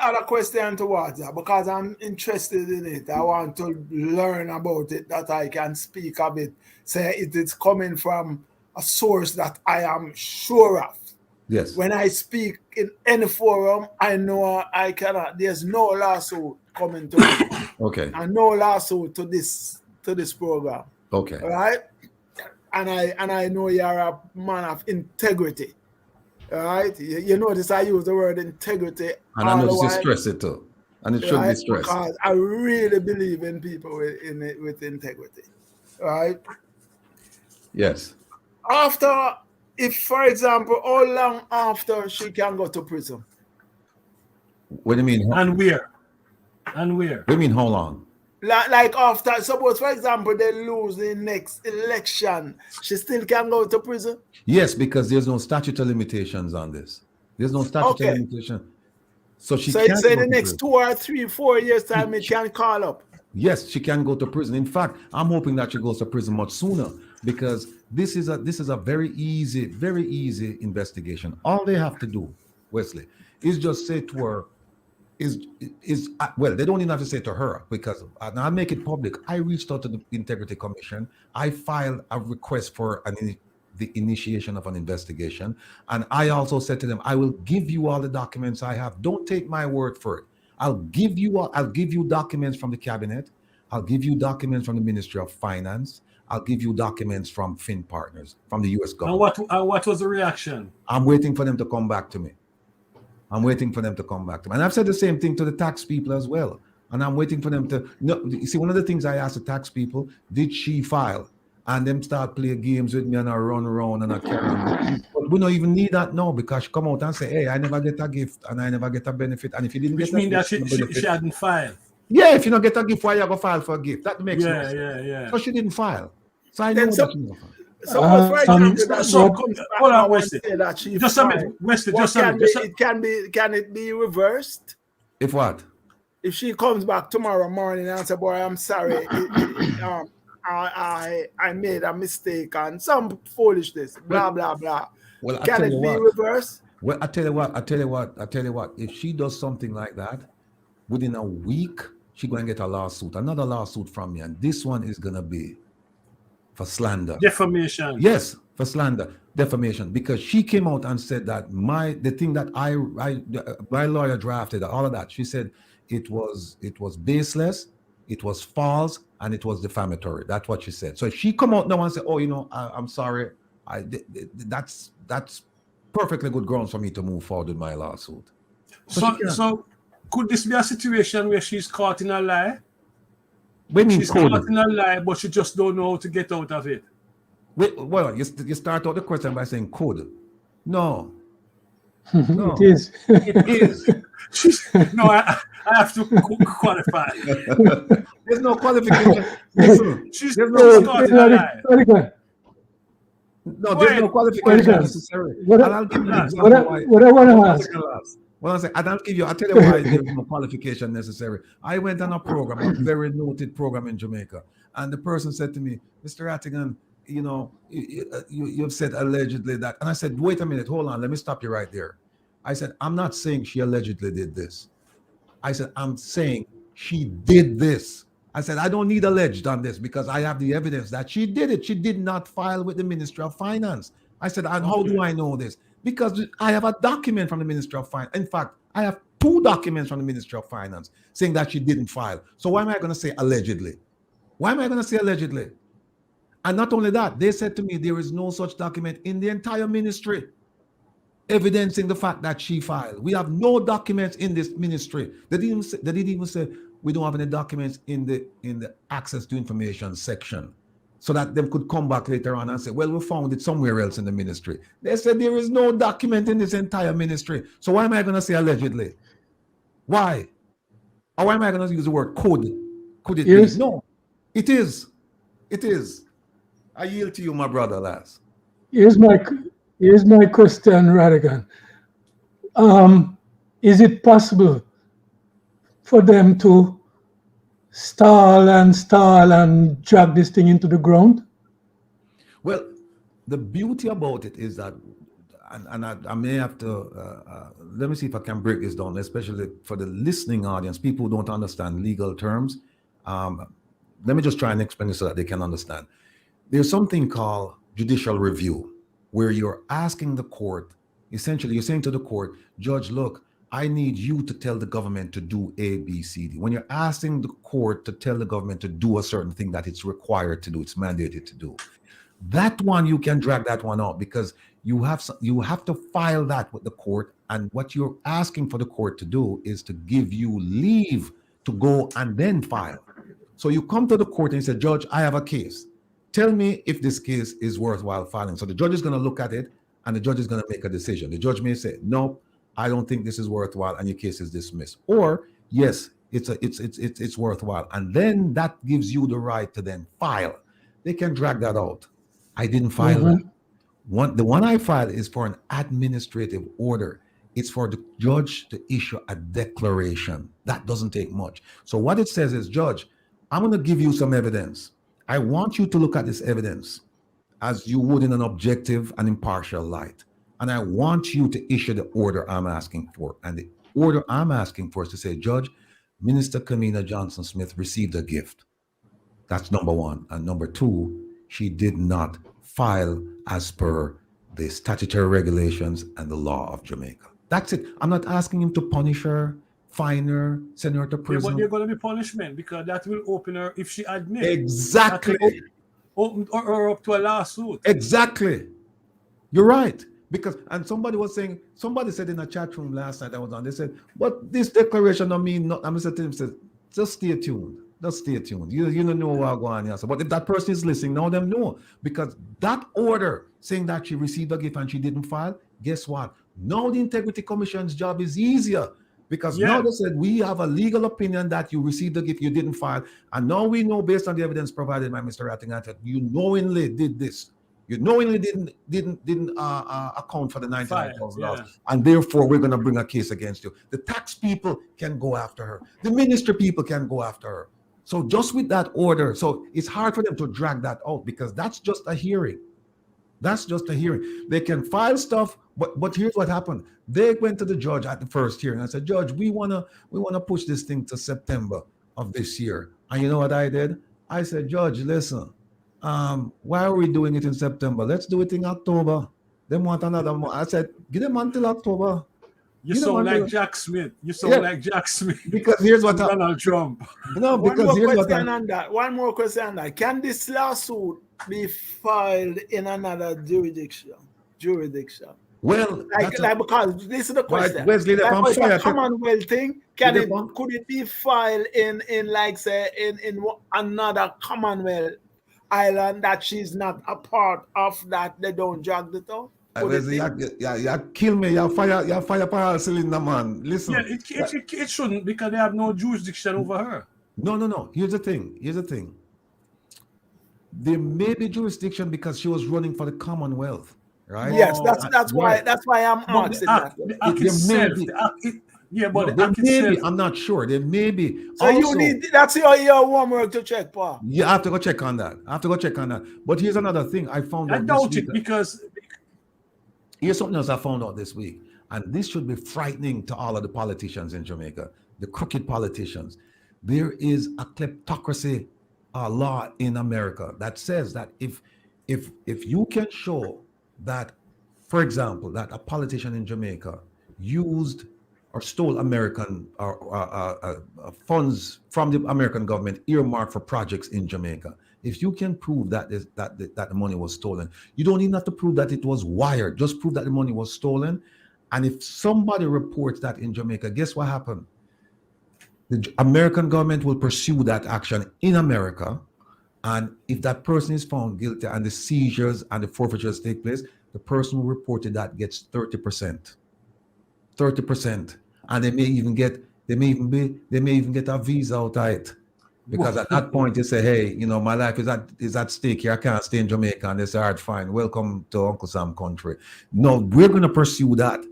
other question towards that, because I'm interested in it, I want to learn about it, that I can speak of it, say it is coming from a source that I am sure of. Yes. When I speak in any forum, I know I cannot, there's no lawsuit coming to me. Okay. And no lawsuit to this program. Okay. All right? And I know you're a man of integrity. All right, you notice I use the word integrity, and I know to stress it too, and it should be stressed, because I really believe in people with integrity. All right. Yes. If for example, how long after she can go to prison? What do you mean? And where? What do you mean? How long? Like after, suppose for example they lose the next election, she still can go to prison? Yes, because there's no statute of limitations on this. There's no statute of limitation. So she can say the next 2 or 3, 4 years time it can call up. Yes, she can go to prison. In fact, I'm hoping that she goes to prison much sooner, because this is a very easy investigation. All they have to do, Wesley, is just say to her, is well, they don't even have to say to her because and I'll make it public. I reached out to the Integrity Commission. I filed a request for the initiation of an investigation, and I also said to them, I will give you all the documents I have. Don't take my word for it. I'll give you documents from the cabinet. I'll give you documents from the Ministry of Finance. I'll give you documents from Fin Partners, from the U.S. government. And what was the reaction? I'm waiting for them to come back to me. And I've said the same thing to the tax people as well. And I'm waiting for them to. You see, one of the things I asked the tax people, did she file? And them start playing games with me and I run around and I carry on. But we don't even need that now because she come out and say, hey, I never get a gift and I never get a benefit. And if you didn't Which get a mean that gift, she hadn't filed. Yeah, if you don't get a gift, why you go file for a gift? That makes no sense. Yeah. So she didn't file. So I know that she didn't file. So, for example, hold on, Wesley. That she Just a minute, Wesley. Can it be reversed? If what? If she comes back tomorrow morning and say, "Boy, I'm sorry, I made a mistake and some foolishness, blah blah blah." Well, can it be reversed? Well, I tell you what. If she does something like that, within a week, she's going to get another lawsuit from me, and this one is going to be for slander. Defamation. Yes, for slander, defamation, because she came out and said that the thing that my lawyer drafted, all of that, she said it was baseless, it was false, and it was defamatory. That's what she said. So if she come out now and say, oh, I'm sorry, that's perfectly good grounds for me to move forward with my lawsuit. So could this be a situation where she's caught in a lie? She's caught in a lie, but she just don't know how to get out of it. Well, you start out the question by saying could. No. It is. It is. No, I have to qualify. There's no qualification. Listen, She's there's caught in a lie. No, there's no qualification necessary. I'll give you an example. What I want to ask. Well, I'll tell you why there's no qualification necessary. I went on a program, a very noted program in Jamaica, and the person said to me, Mr. Rattigan, you've said allegedly that. And I said, wait a minute, hold on, let me stop you right there. I said, I'm not saying she allegedly did this. I said, I'm saying she did this. I said, I don't need alleged on this because I have the evidence that she did it. She did not file with the Ministry of Finance. I said, and how do I know this? Because I have a document from the Ministry of Finance. In fact, I have 2 documents from the Ministry of Finance saying that she didn't file. So why am I going to say allegedly? Why am I going to say allegedly? And not only that, they said to me, there is no such document in the entire ministry evidencing the fact that she filed. We have no documents in this ministry. They didn't even say we don't have any documents in the access to information section, so that they could come back later on and say, well, we found it somewhere else in the ministry. They said there is no document in this entire ministry. So why am I going to say allegedly? Why? Or why am I going to use the word could? Could it be? No, it is. It is. I yield to you, my brother, Laz. Here's my question, Radigan. Is it possible for them to stall and drag this thing into the ground? Well, the beauty about it is that, and I may have to, let me see if I can break this down, especially for the listening audience, people who don't understand legal terms. Let me just try and explain it so that they can understand. There's something called judicial review, where you're asking the court, essentially you're saying to the court, Judge, look, I need you to tell the government to do A, B, C, D. When you're asking the court to tell the government to do a certain thing that it's required to do, it's mandated to do, that one you can drag that one out because you have to file that with the court, and what you're asking for the court to do is to give you leave to go and then file. So you come to the court and you say, Judge, I have a case. Tell me if this case is worthwhile filing. So the judge is going to look at it and the judge is going to make a decision. The judge may say, no, I don't think this is worthwhile, and your case is dismissed. Or yes, it's worthwhile, and then that gives you the right to then file. They can drag that out. I didn't file that. The one I filed is for an administrative order. It's for the judge to issue a declaration. That doesn't take much. So what it says is, Judge, I'm going to give you some evidence. I want you to look at this evidence as you would in an objective and impartial light. And I want you to issue the order I'm asking for. And the order I'm asking for is to say, Judge, Minister Kamina Johnson-Smith received a gift. That's number one. And number two, she did not file as per the statutory regulations and the law of Jamaica. That's it. I'm not asking him to punish her, fine her, send her to Yeah, prison. but there's going to be punishment because that will open her, if she admits. Exactly. Open her up to a lawsuit. Exactly. You're right. Because, and somebody said in a chat room last night I was on, they said, but this declaration don't mean nothing. And Mr. Tim says, just stay tuned. Just stay tuned. You don't know what's going on. But if that person is listening, now them know. Because that order saying that she received a gift and she didn't file, guess what? Now the Integrity Commission's job is easier. Because now they said, we have a legal opinion that you received a gift, you didn't file. And now we know, based on the evidence provided by Mr. Rattingham, that you knowingly did this. You knowingly didn't account for the $99,000, and therefore we're going to bring a case against you. The tax people can go after her. The ministry people can go after her. So just with that order, so it's hard for them to drag that out because that's just a hearing. That's just a hearing. They can file stuff, but here's what happened. They went to the judge at the first hearing and said, Judge, we wanna push this thing to September of this year. And you know what I did? I said, Judge, listen. Why are we doing it in September? Let's do it in October. They want another month. I said, give them until October. You sound like Jack Smith. You sound like Jack Smith. Because here's what Donald Trump. No, because here's what One more question on that. Can this lawsuit be filed in another jurisdiction? Well, because this is the question. Right, Wesley, the Commonwealth thing, could it be filed in like say in another Commonwealth island that she's not a part of, that they don't drag it out? You kill me, you fire power cylinder, man. Listen. Yeah, it shouldn't, because they have no jurisdiction over her. No. Here's the thing. There may be jurisdiction because she was running for the Commonwealth, right? Yes, that's why I'm asking that. I'm not sure. There may be. So also, you need, that's your homework to check, Paul. Yeah, I have to go check on that. But here's another thing I found out. I doubt it, because here's something else I found out this week, and this should be frightening to all of the politicians in Jamaica, the crooked politicians. There is a kleptocracy law in America that says that if you can show that, for example, that a politician in Jamaica used or stole American funds from the American government earmarked for projects in Jamaica, if you can prove that the money was stolen, you don't even have to prove that it was wired. Just prove that the money was stolen. And if somebody reports that in Jamaica, guess what happened? The American government will pursue that action in America. And if that person is found guilty and the seizures and the forfeitures take place, the person who reported that gets 30%. 30%. And they may even get a visa out of it. Because at that point they say, hey, my life is at stake here. I can't stay in Jamaica. And they say, all right, fine, welcome to Uncle Sam country. No, we're gonna pursue that.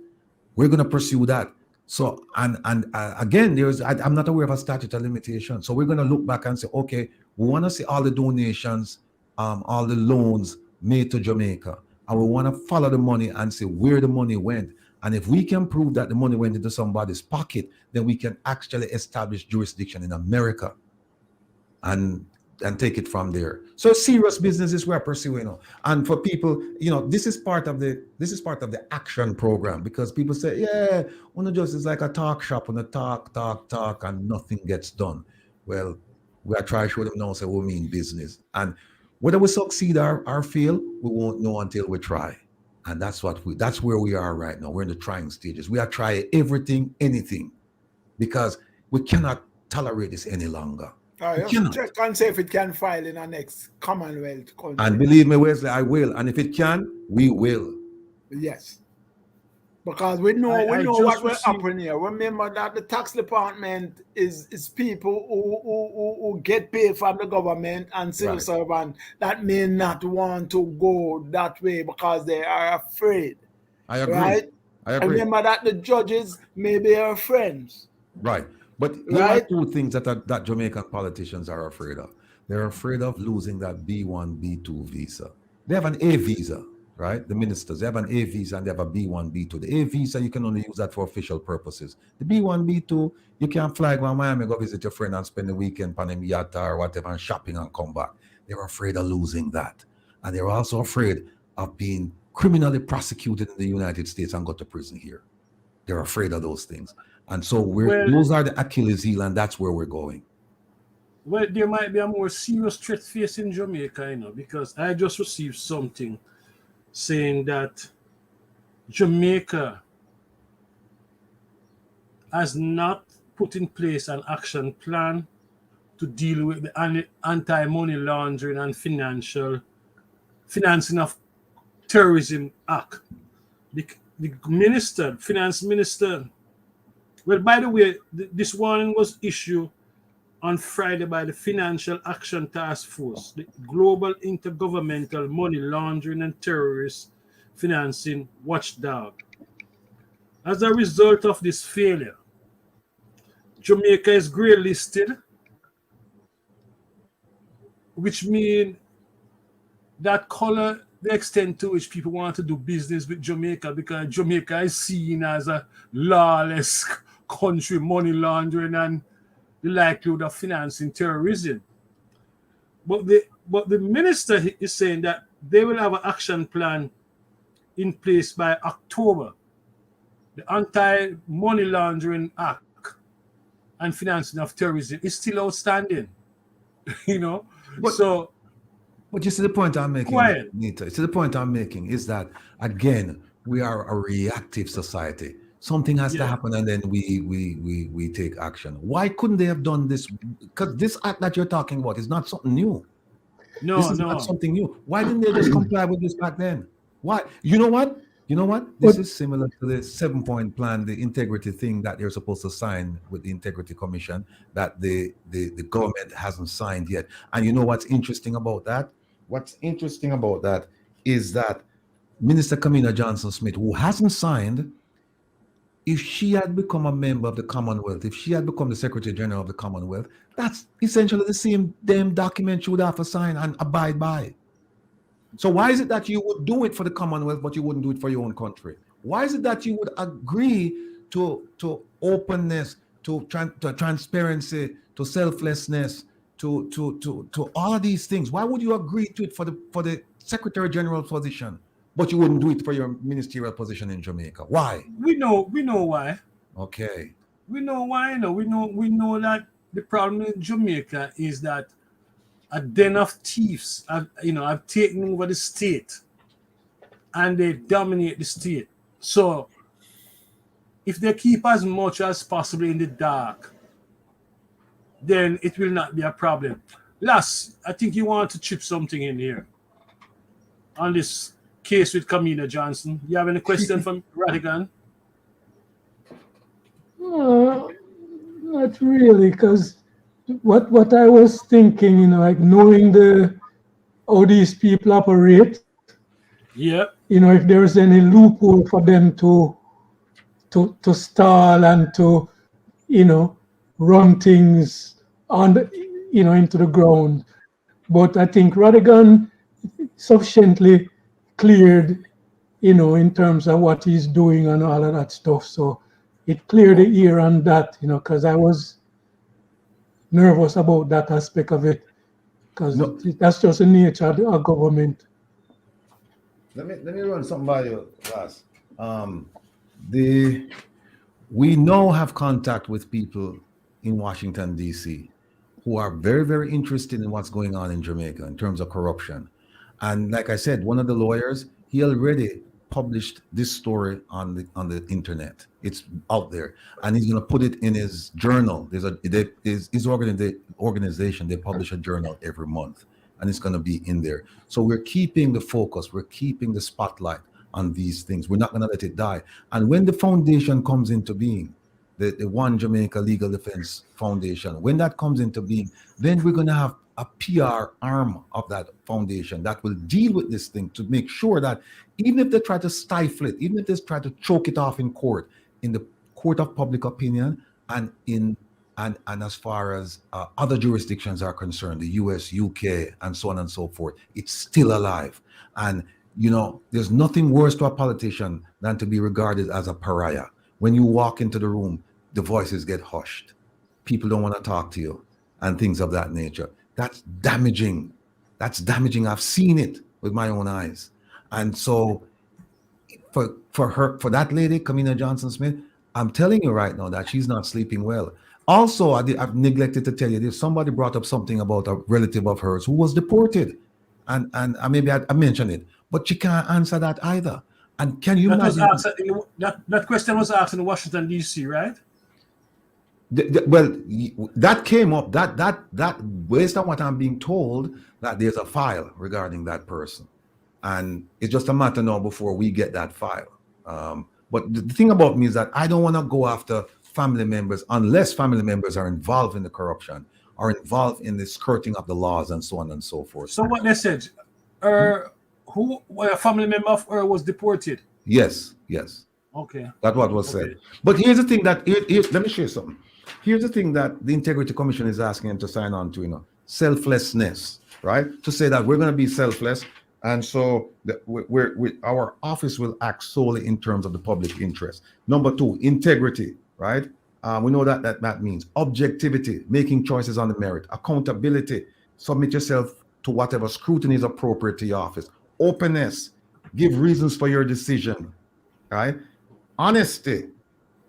So and again, I'm not aware of a statute of limitation. So we're gonna look back and say, okay, we want to see all the donations, all the loans made to Jamaica, and we want to follow the money and see where the money went. And if we can prove that the money went into somebody's pocket, then we can actually establish jurisdiction in America and take it from there. So serious business is we're pursuing. And for people, this is part of the action program, because people say, yeah, just is like a talk shop, talk, and nothing gets done. Well, we are trying to show them now, say we mean business. And whether we succeed or fail, we won't know until we try. And that's where we are right now. We're in the trying stages. We are trying everything, anything, because we cannot tolerate this any longer. Check and see if it can file in our next Commonwealth country. And believe me, Wesley, I will. And if it can, we will. Yes. Because we know what will happen here. Remember that the tax department is people who get paid from the government and civil servants that may not want to go that way because they are afraid. I agree. Right? I agree. Remember that the judges may be our friends. Right. But there are two things that Jamaican politicians are afraid of. They're afraid of losing that B1, B2 visa. They have an A visa. right? The ministers, they have an A visa and they have a B1, B2. The A visa, you can only use that for official purposes. The B1, B2, you can fly go to Miami, go visit your friend and spend the weekend on a yacht or whatever and shopping and come back. They were afraid of losing that. And they were also afraid of being criminally prosecuted in the United States and go to prison here. They're afraid of those things. And so those are the Achilles heel, and that's where we're going. Well, there might be a more serious threat facing Jamaica, because I just received something saying that Jamaica has not put in place an action plan to deal with the anti-money laundering and financing of terrorism act. The finance minister, well, by the way, this warning was issued on Friday by the Financial Action Task Force, the Global Intergovernmental Money Laundering and Terrorist Financing Watchdog. As a result of this failure, Jamaica is grey listed, which means that color the extent to which people want to do business with Jamaica, because Jamaica is seen as a lawless country, money laundering and the likelihood of financing terrorism. But the minister is saying that they will have an action plan in place by October. The Anti-Money Laundering Act and financing of terrorism is still outstanding. But you see the point I'm making, Nita. See the point I'm making is that, again, we are a reactive society. Something has to happen, and then we take action. Why couldn't they have done this? Because this act that you're talking about is not something new. This is not something new. Why didn't they just comply with this back then? Why? You know what? This is similar to the 7-point plan, the integrity thing that they're supposed to sign with the Integrity Commission that the government hasn't signed yet. And you know what's interesting about that? What's interesting about that is that Minister Kamina Johnson-Smith, who hasn't signed, if she had become a member of the Commonwealth, if she had become the Secretary General of the Commonwealth, that's essentially the same damn document she would have to sign and abide by. So why is it that you would do it for the Commonwealth, but you wouldn't do it for your own country? Why is it that you would agree to openness, to transparency, to selflessness, to all of these things? Why would you agree to it for the Secretary General's position, but you wouldn't do it for your ministerial position in Jamaica? Why? We know why. Okay. We know why. We know that the problem in Jamaica is that a den of thieves have taken over the state, and they dominate the state. So if they keep as much as possible in the dark, then it will not be a problem. Last, I think you want to chip something in here on this case with Kamina Johnson. You have any question from Radigan? Not really, because what I was thinking, like knowing how these people operate. Yeah. If there's any loophole for them to stall and to, run things on into the ground. But I think Radigan sufficiently cleared, in terms of what he's doing and all of that stuff. So it cleared the air on that, because I was nervous about that aspect of it, because that's just the nature of our government. Let me run something by you, Ross. We now have contact with people in Washington, D.C., who are very, very interested in what's going on in Jamaica in terms of corruption. And like I said, one of the lawyers, he already published this story on the internet. It's out there, and he's going to put it in his journal. His organization, they publish a journal every month, and it's going to be in there. So we're keeping the focus, we're keeping the spotlight on these things. We're not going to let it die. And when the foundation comes into being, the One Jamaica Legal Defense Foundation, when that comes into being, then we're going to have a PR arm of that foundation that will deal with this thing to make sure that even if they try to stifle it, even if they try to choke it off in court, in the court of public opinion, and as far as other jurisdictions are concerned, the US, UK, and so on and so forth, it's still alive. And You know, there's nothing worse to a politician than to be regarded as a pariah. When you walk into the room, the voices get hushed. People don't want to talk to you and things of that nature. That's damaging. That's damaging. I've seen it with my own eyes. And so for that lady, Kamina Johnson-Smith, I'm telling you right now that she's not sleeping well. Also, I've neglected to tell you this. Somebody brought up something about a relative of hers who was deported. And maybe I mentioned it, but she can't answer that either. And can you imagine? That question was asked in Washington, D.C., right? Well, that came up, that based on what I'm being told, that there's a file regarding that person. And it's just a matter now before we get that file. But the thing about me is that I don't want to go after family members unless family members are involved in the corruption or involved in the skirting of the laws and so on and so forth. So what they said, a family member of her was deported? Yes. Okay. That's what was said. But here's the thing that, let me show you something. Here's the thing that the Integrity Commission is asking him to sign on to, you know, selflessness, right? To say that we're going to be selfless. And so our office will act solely in terms of the public interest. Number two, integrity, right? We know that means objectivity, making choices on the merit, accountability, submit yourself to whatever scrutiny is appropriate to your office, openness, give reasons for your decision, right? Honesty,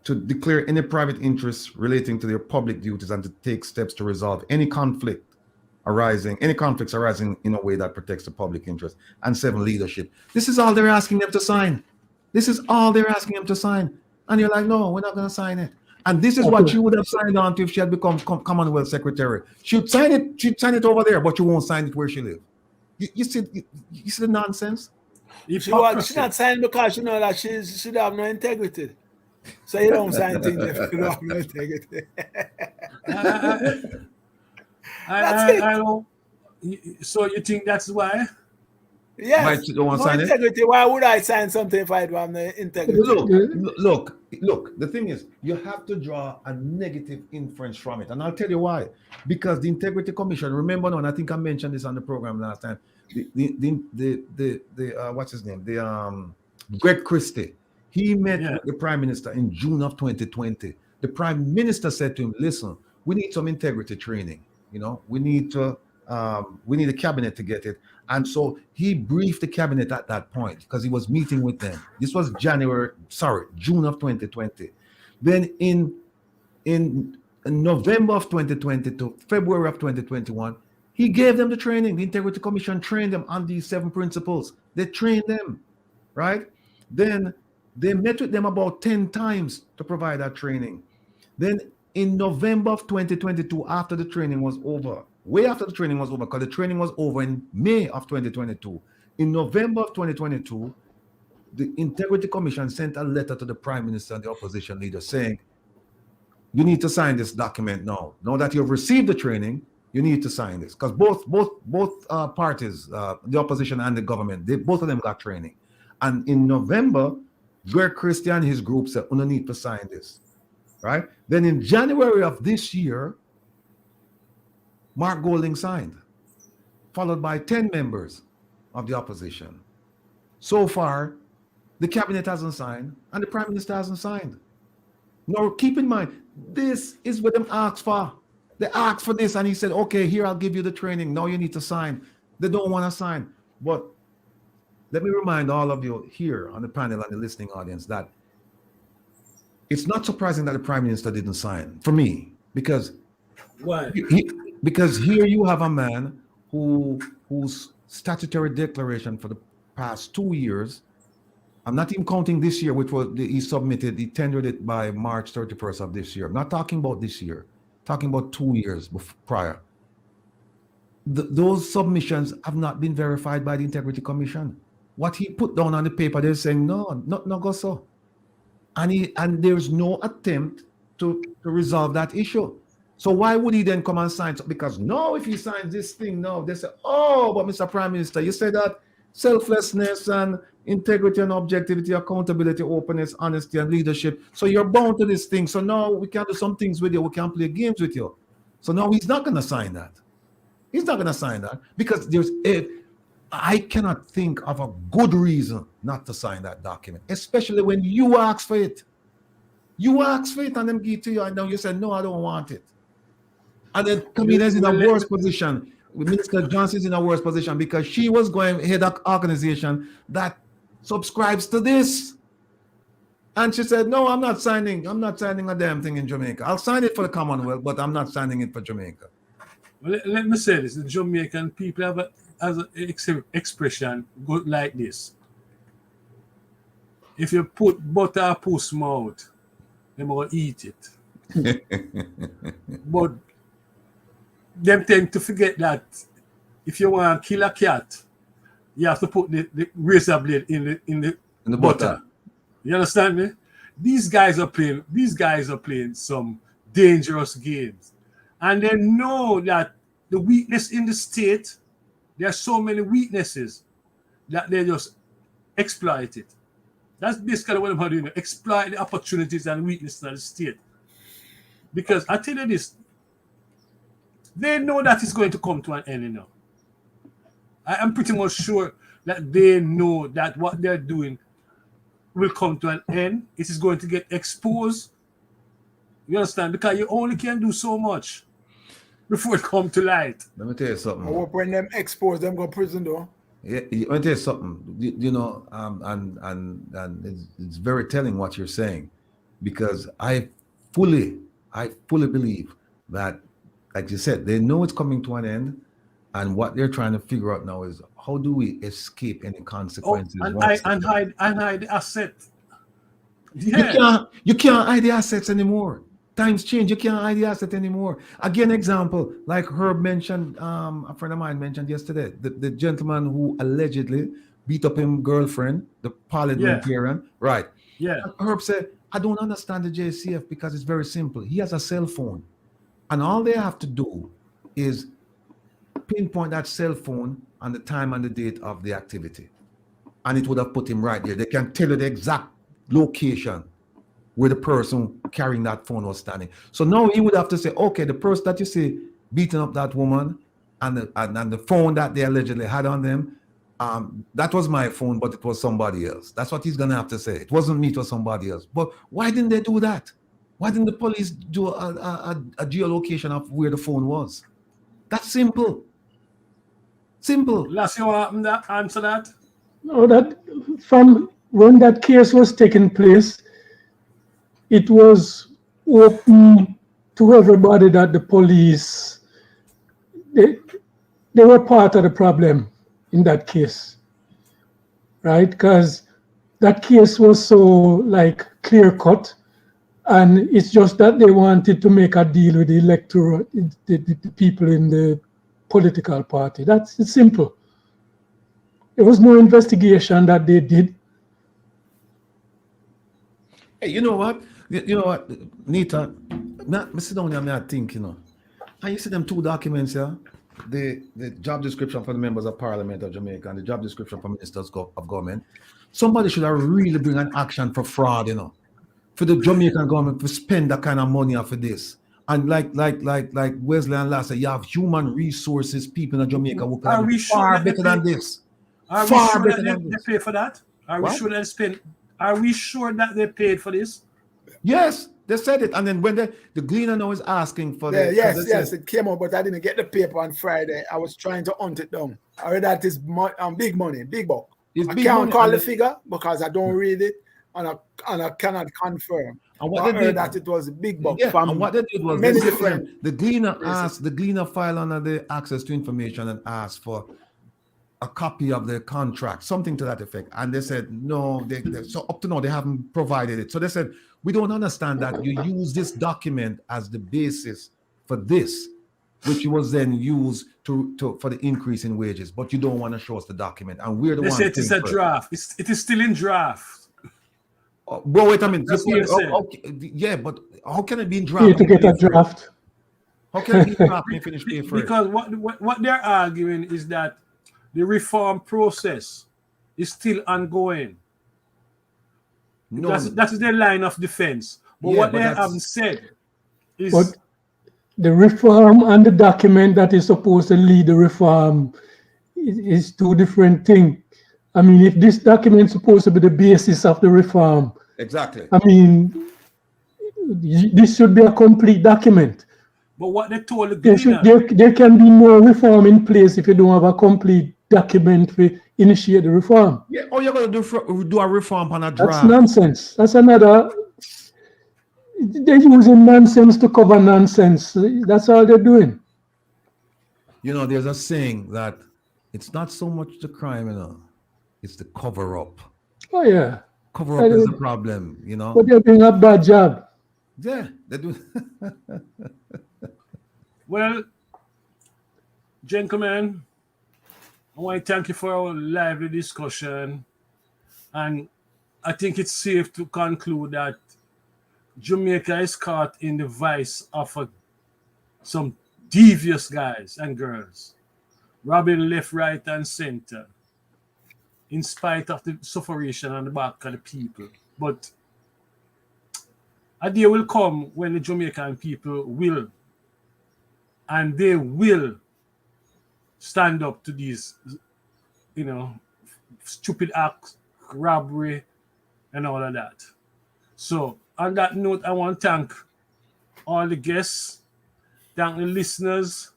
to declare any private interests relating to their public duties and to take steps to resolve any conflicts arising in a way that protects the public interest. And 7, leadership. This is all they're asking them to sign. And you're like, no, we're not going to sign it. And this is what she would have signed on to if she had become Commonwealth Secretary. She'd sign it over there, but you won't sign it where she lives. You see the nonsense? She not signing because you know that she should have no integrity. So you don't sign things if you don't have no integrity. I don't. So you think that's why? Yes. No integrity. Why would I sign something if I don't have no integrity? Look. The thing is, you have to draw a negative inference from it, and I'll tell you why. Because the Integrity Commission. Remember, and I think I mentioned this on the program last time. What's his name? Greg Christie. He met with the Prime Minister in June of 2020. The Prime Minister said to him, "Listen, we need some integrity training. You know, we need a cabinet to get it." And so he briefed the cabinet at that point because he was meeting with them. This was June of 2020. Then in November of 2020 to February of 2021, he gave them the training. The Integrity Commission trained them on these 7 principles. They trained them, right? Then they met with them about 10 times to provide that training. Then in November of 2022, after the training was over, way after the training was over, because the training was over in May of 2022. In November of 2022, the Integrity Commission sent a letter to the Prime Minister and the opposition leader saying, you need to sign this document now. Now that you've received the training, you need to sign this. Because both parties, the opposition and the government, both of them got training. And in November, Greg Christie and his group said, we don't need to sign this. Right? Then in January of this year, Mark Golding signed, followed by 10 members of the opposition. So far, the cabinet hasn't signed and the Prime Minister hasn't signed. Now, keep in mind, this is what them asked for. They asked for this and he said, okay, here, I'll give you the training. Now you need to sign. They don't want to sign. But let me remind all of you here on the panel and the listening audience that it's not surprising that the Prime Minister didn't sign, for me, because why? Because here you have a man whose statutory declaration for the past 2 years, I'm not even counting this year, which was he tendered it by March 31st of this year. I'm not talking about this year, talking about 2 years prior. Those submissions have not been verified by the Integrity Commission. What he put down on the paper, they're saying, no go so. And there's no attempt to resolve that issue. So why would he then come and sign? Because no, if he signs this thing now, they say, oh, but Mr. Prime Minister, you said that selflessness and integrity and objectivity, accountability, openness, honesty, and leadership. So you're bound to this thing. So now we can do some things with you. We can play games with you. So now he's not going to sign that. He's not going to sign that because I cannot think of a good reason not to sign that document, especially when you ask for it. You ask for it and them give it to you, and now you say, no, I don't want it. And then Camila is in a worse position. Minister Johnson is in a worse position because she was going head of organization that subscribes to this. And she said, no, I'm not signing a damn thing in Jamaica. I'll sign it for the Commonwealth, but I'm not signing it for Jamaica. Well, let me say this. The Jamaican people have an expression go like this. If you put butter a puss mouth, they will eat it. But them tend to forget that if you want to kill a cat, you have to put the razor blade in the butter. You understand me? These guys are playing some dangerous games. And they know that the weakness in the state, there are so many weaknesses that they just exploit it. That's basically what I'm doing. Exploit the opportunities and weaknesses of the state. Because I tell you this, they know that it's going to come to an end now. I am pretty much sure that they know that what they're doing will come to an end. It is going to get exposed. You understand? Because you only can do so much before it come to light. Let me tell you something. I hope when them expose them go prison though. Yeah, let me tell you something. You know, and it's very telling what you're saying, because I fully believe that, like you said, they know it's coming to an end, and what they're trying to figure out now is how do we escape any consequences? And hide the asset. Yeah. You can't hide the assets anymore. Times change. You can't hide the asset anymore. Again, example, like Herb mentioned, a friend of mine mentioned yesterday, the gentleman who allegedly beat up his girlfriend, the parliamentarian, right? Yeah. And Herb said, I don't understand the JCF because it's very simple. He has a cell phone, and all they have to do is pinpoint that cell phone and the time and the date of the activity, and it would have put him right there. They can tell you the exact location where the person carrying that phone was standing. So now he would have to say, okay, the person that you see beating up that woman and the phone that they allegedly had on them, that was my phone, but it was somebody else. That's what he's gonna have to say. It wasn't me, it was somebody else. But why didn't they do that? Why didn't the police do a geolocation of where the phone was? That's simple. Simple. Last you want to answer that? No, that from when that case was taking place, it was open to everybody that the police, they were part of the problem in that case, right? Because that case was so like clear cut, and it's just that they wanted to make a deal with the electorate, the people in the political party. It's simple. There was no investigation that they did. Hey, you know what? You know what, Nita? Me sit down here and I think, you know. And you see them two documents here, the job description for the members of Parliament of Jamaica and the job description for ministers of government. Somebody should have really bring an action for fraud, you know, for the Jamaican government to spend that kind of money for this. And like Wesley and Lassa, you have human resources people in Jamaica who can be far better than this. Are we sure that they pay for that? Are we sure that they spend? Are we sure that they paid for this? Yes, they said it. And then when the Gleaner now is asking for yes, it came out, but I didn't get the paper on Friday. I was trying to hunt it down. I read that is big money, big buck. I can't call the figure because I don't read it, and I cannot confirm. And what I heard that it was a big buck. Yeah, and what they did was many different. The Gleaner filed under the access to information and asked for a copy of the contract, something to that effect. And they said, no, so up to now, they haven't provided it. So they said, we don't understand that you use this document as the basis for this, which was then used for the increase in wages, but you don't want to show us the document. And we're the ones. They said it's a draft. It is still in draft. Bro, wait a minute. That's what they said. Okay, yeah, but how can it be in draft? You to get a draft. How can it be in draft and finish paying for it? Because what they're arguing is that the reform process is still ongoing. No, that is their line of defense. But what they haven't said is... But the reform and the document that is supposed to lead the reform is two different things. I mean, if this document is supposed to be the basis of the reform, Exactly. I mean, this should be a complete document. But what they told the Gleaner, There can be no reform in place if you don't have a complete document to initiate the reform. Yeah, all you're going to do a reform on a draft. That's nonsense. That's another. They're using nonsense to cover nonsense. That's all they're doing. You know, there's a saying that it's not so much the crime, it's the cover up. Oh, yeah. Cover up is the problem, But they're doing a bad job. Yeah, they do. well, gentlemen, I want to thank you for our lively discussion. And I think it's safe to conclude that Jamaica is caught in the vice of some devious guys and girls, robbing left, right, and center, in spite of the sufferation on the back of the people. But a day will come when the Jamaican people will, and they will stand up to these, stupid acts, robbery, and all of that. So, on that note, I want to thank all the guests, thank the listeners,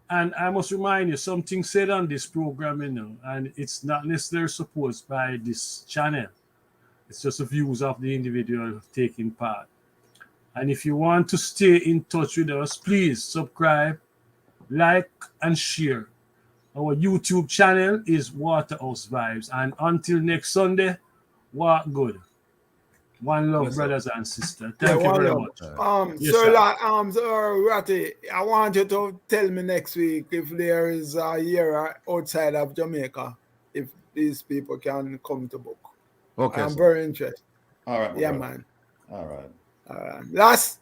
and I must remind you, something said on this program, and it's not necessarily supposed by this channel. It's just the views of the individual taking part. And if you want to stay in touch with us, please subscribe, like, and share. Our YouTube channel is Waterhouse Vibes. And until next Sunday, walk good. One love, Yes, brothers and sisters. Thank you very much. Yes, Sir Ratty, I want you to tell me next week if there is a year outside of Jamaica, if these people can come to book. Okay. I'm very interested. All right. Yeah, man. All right. Last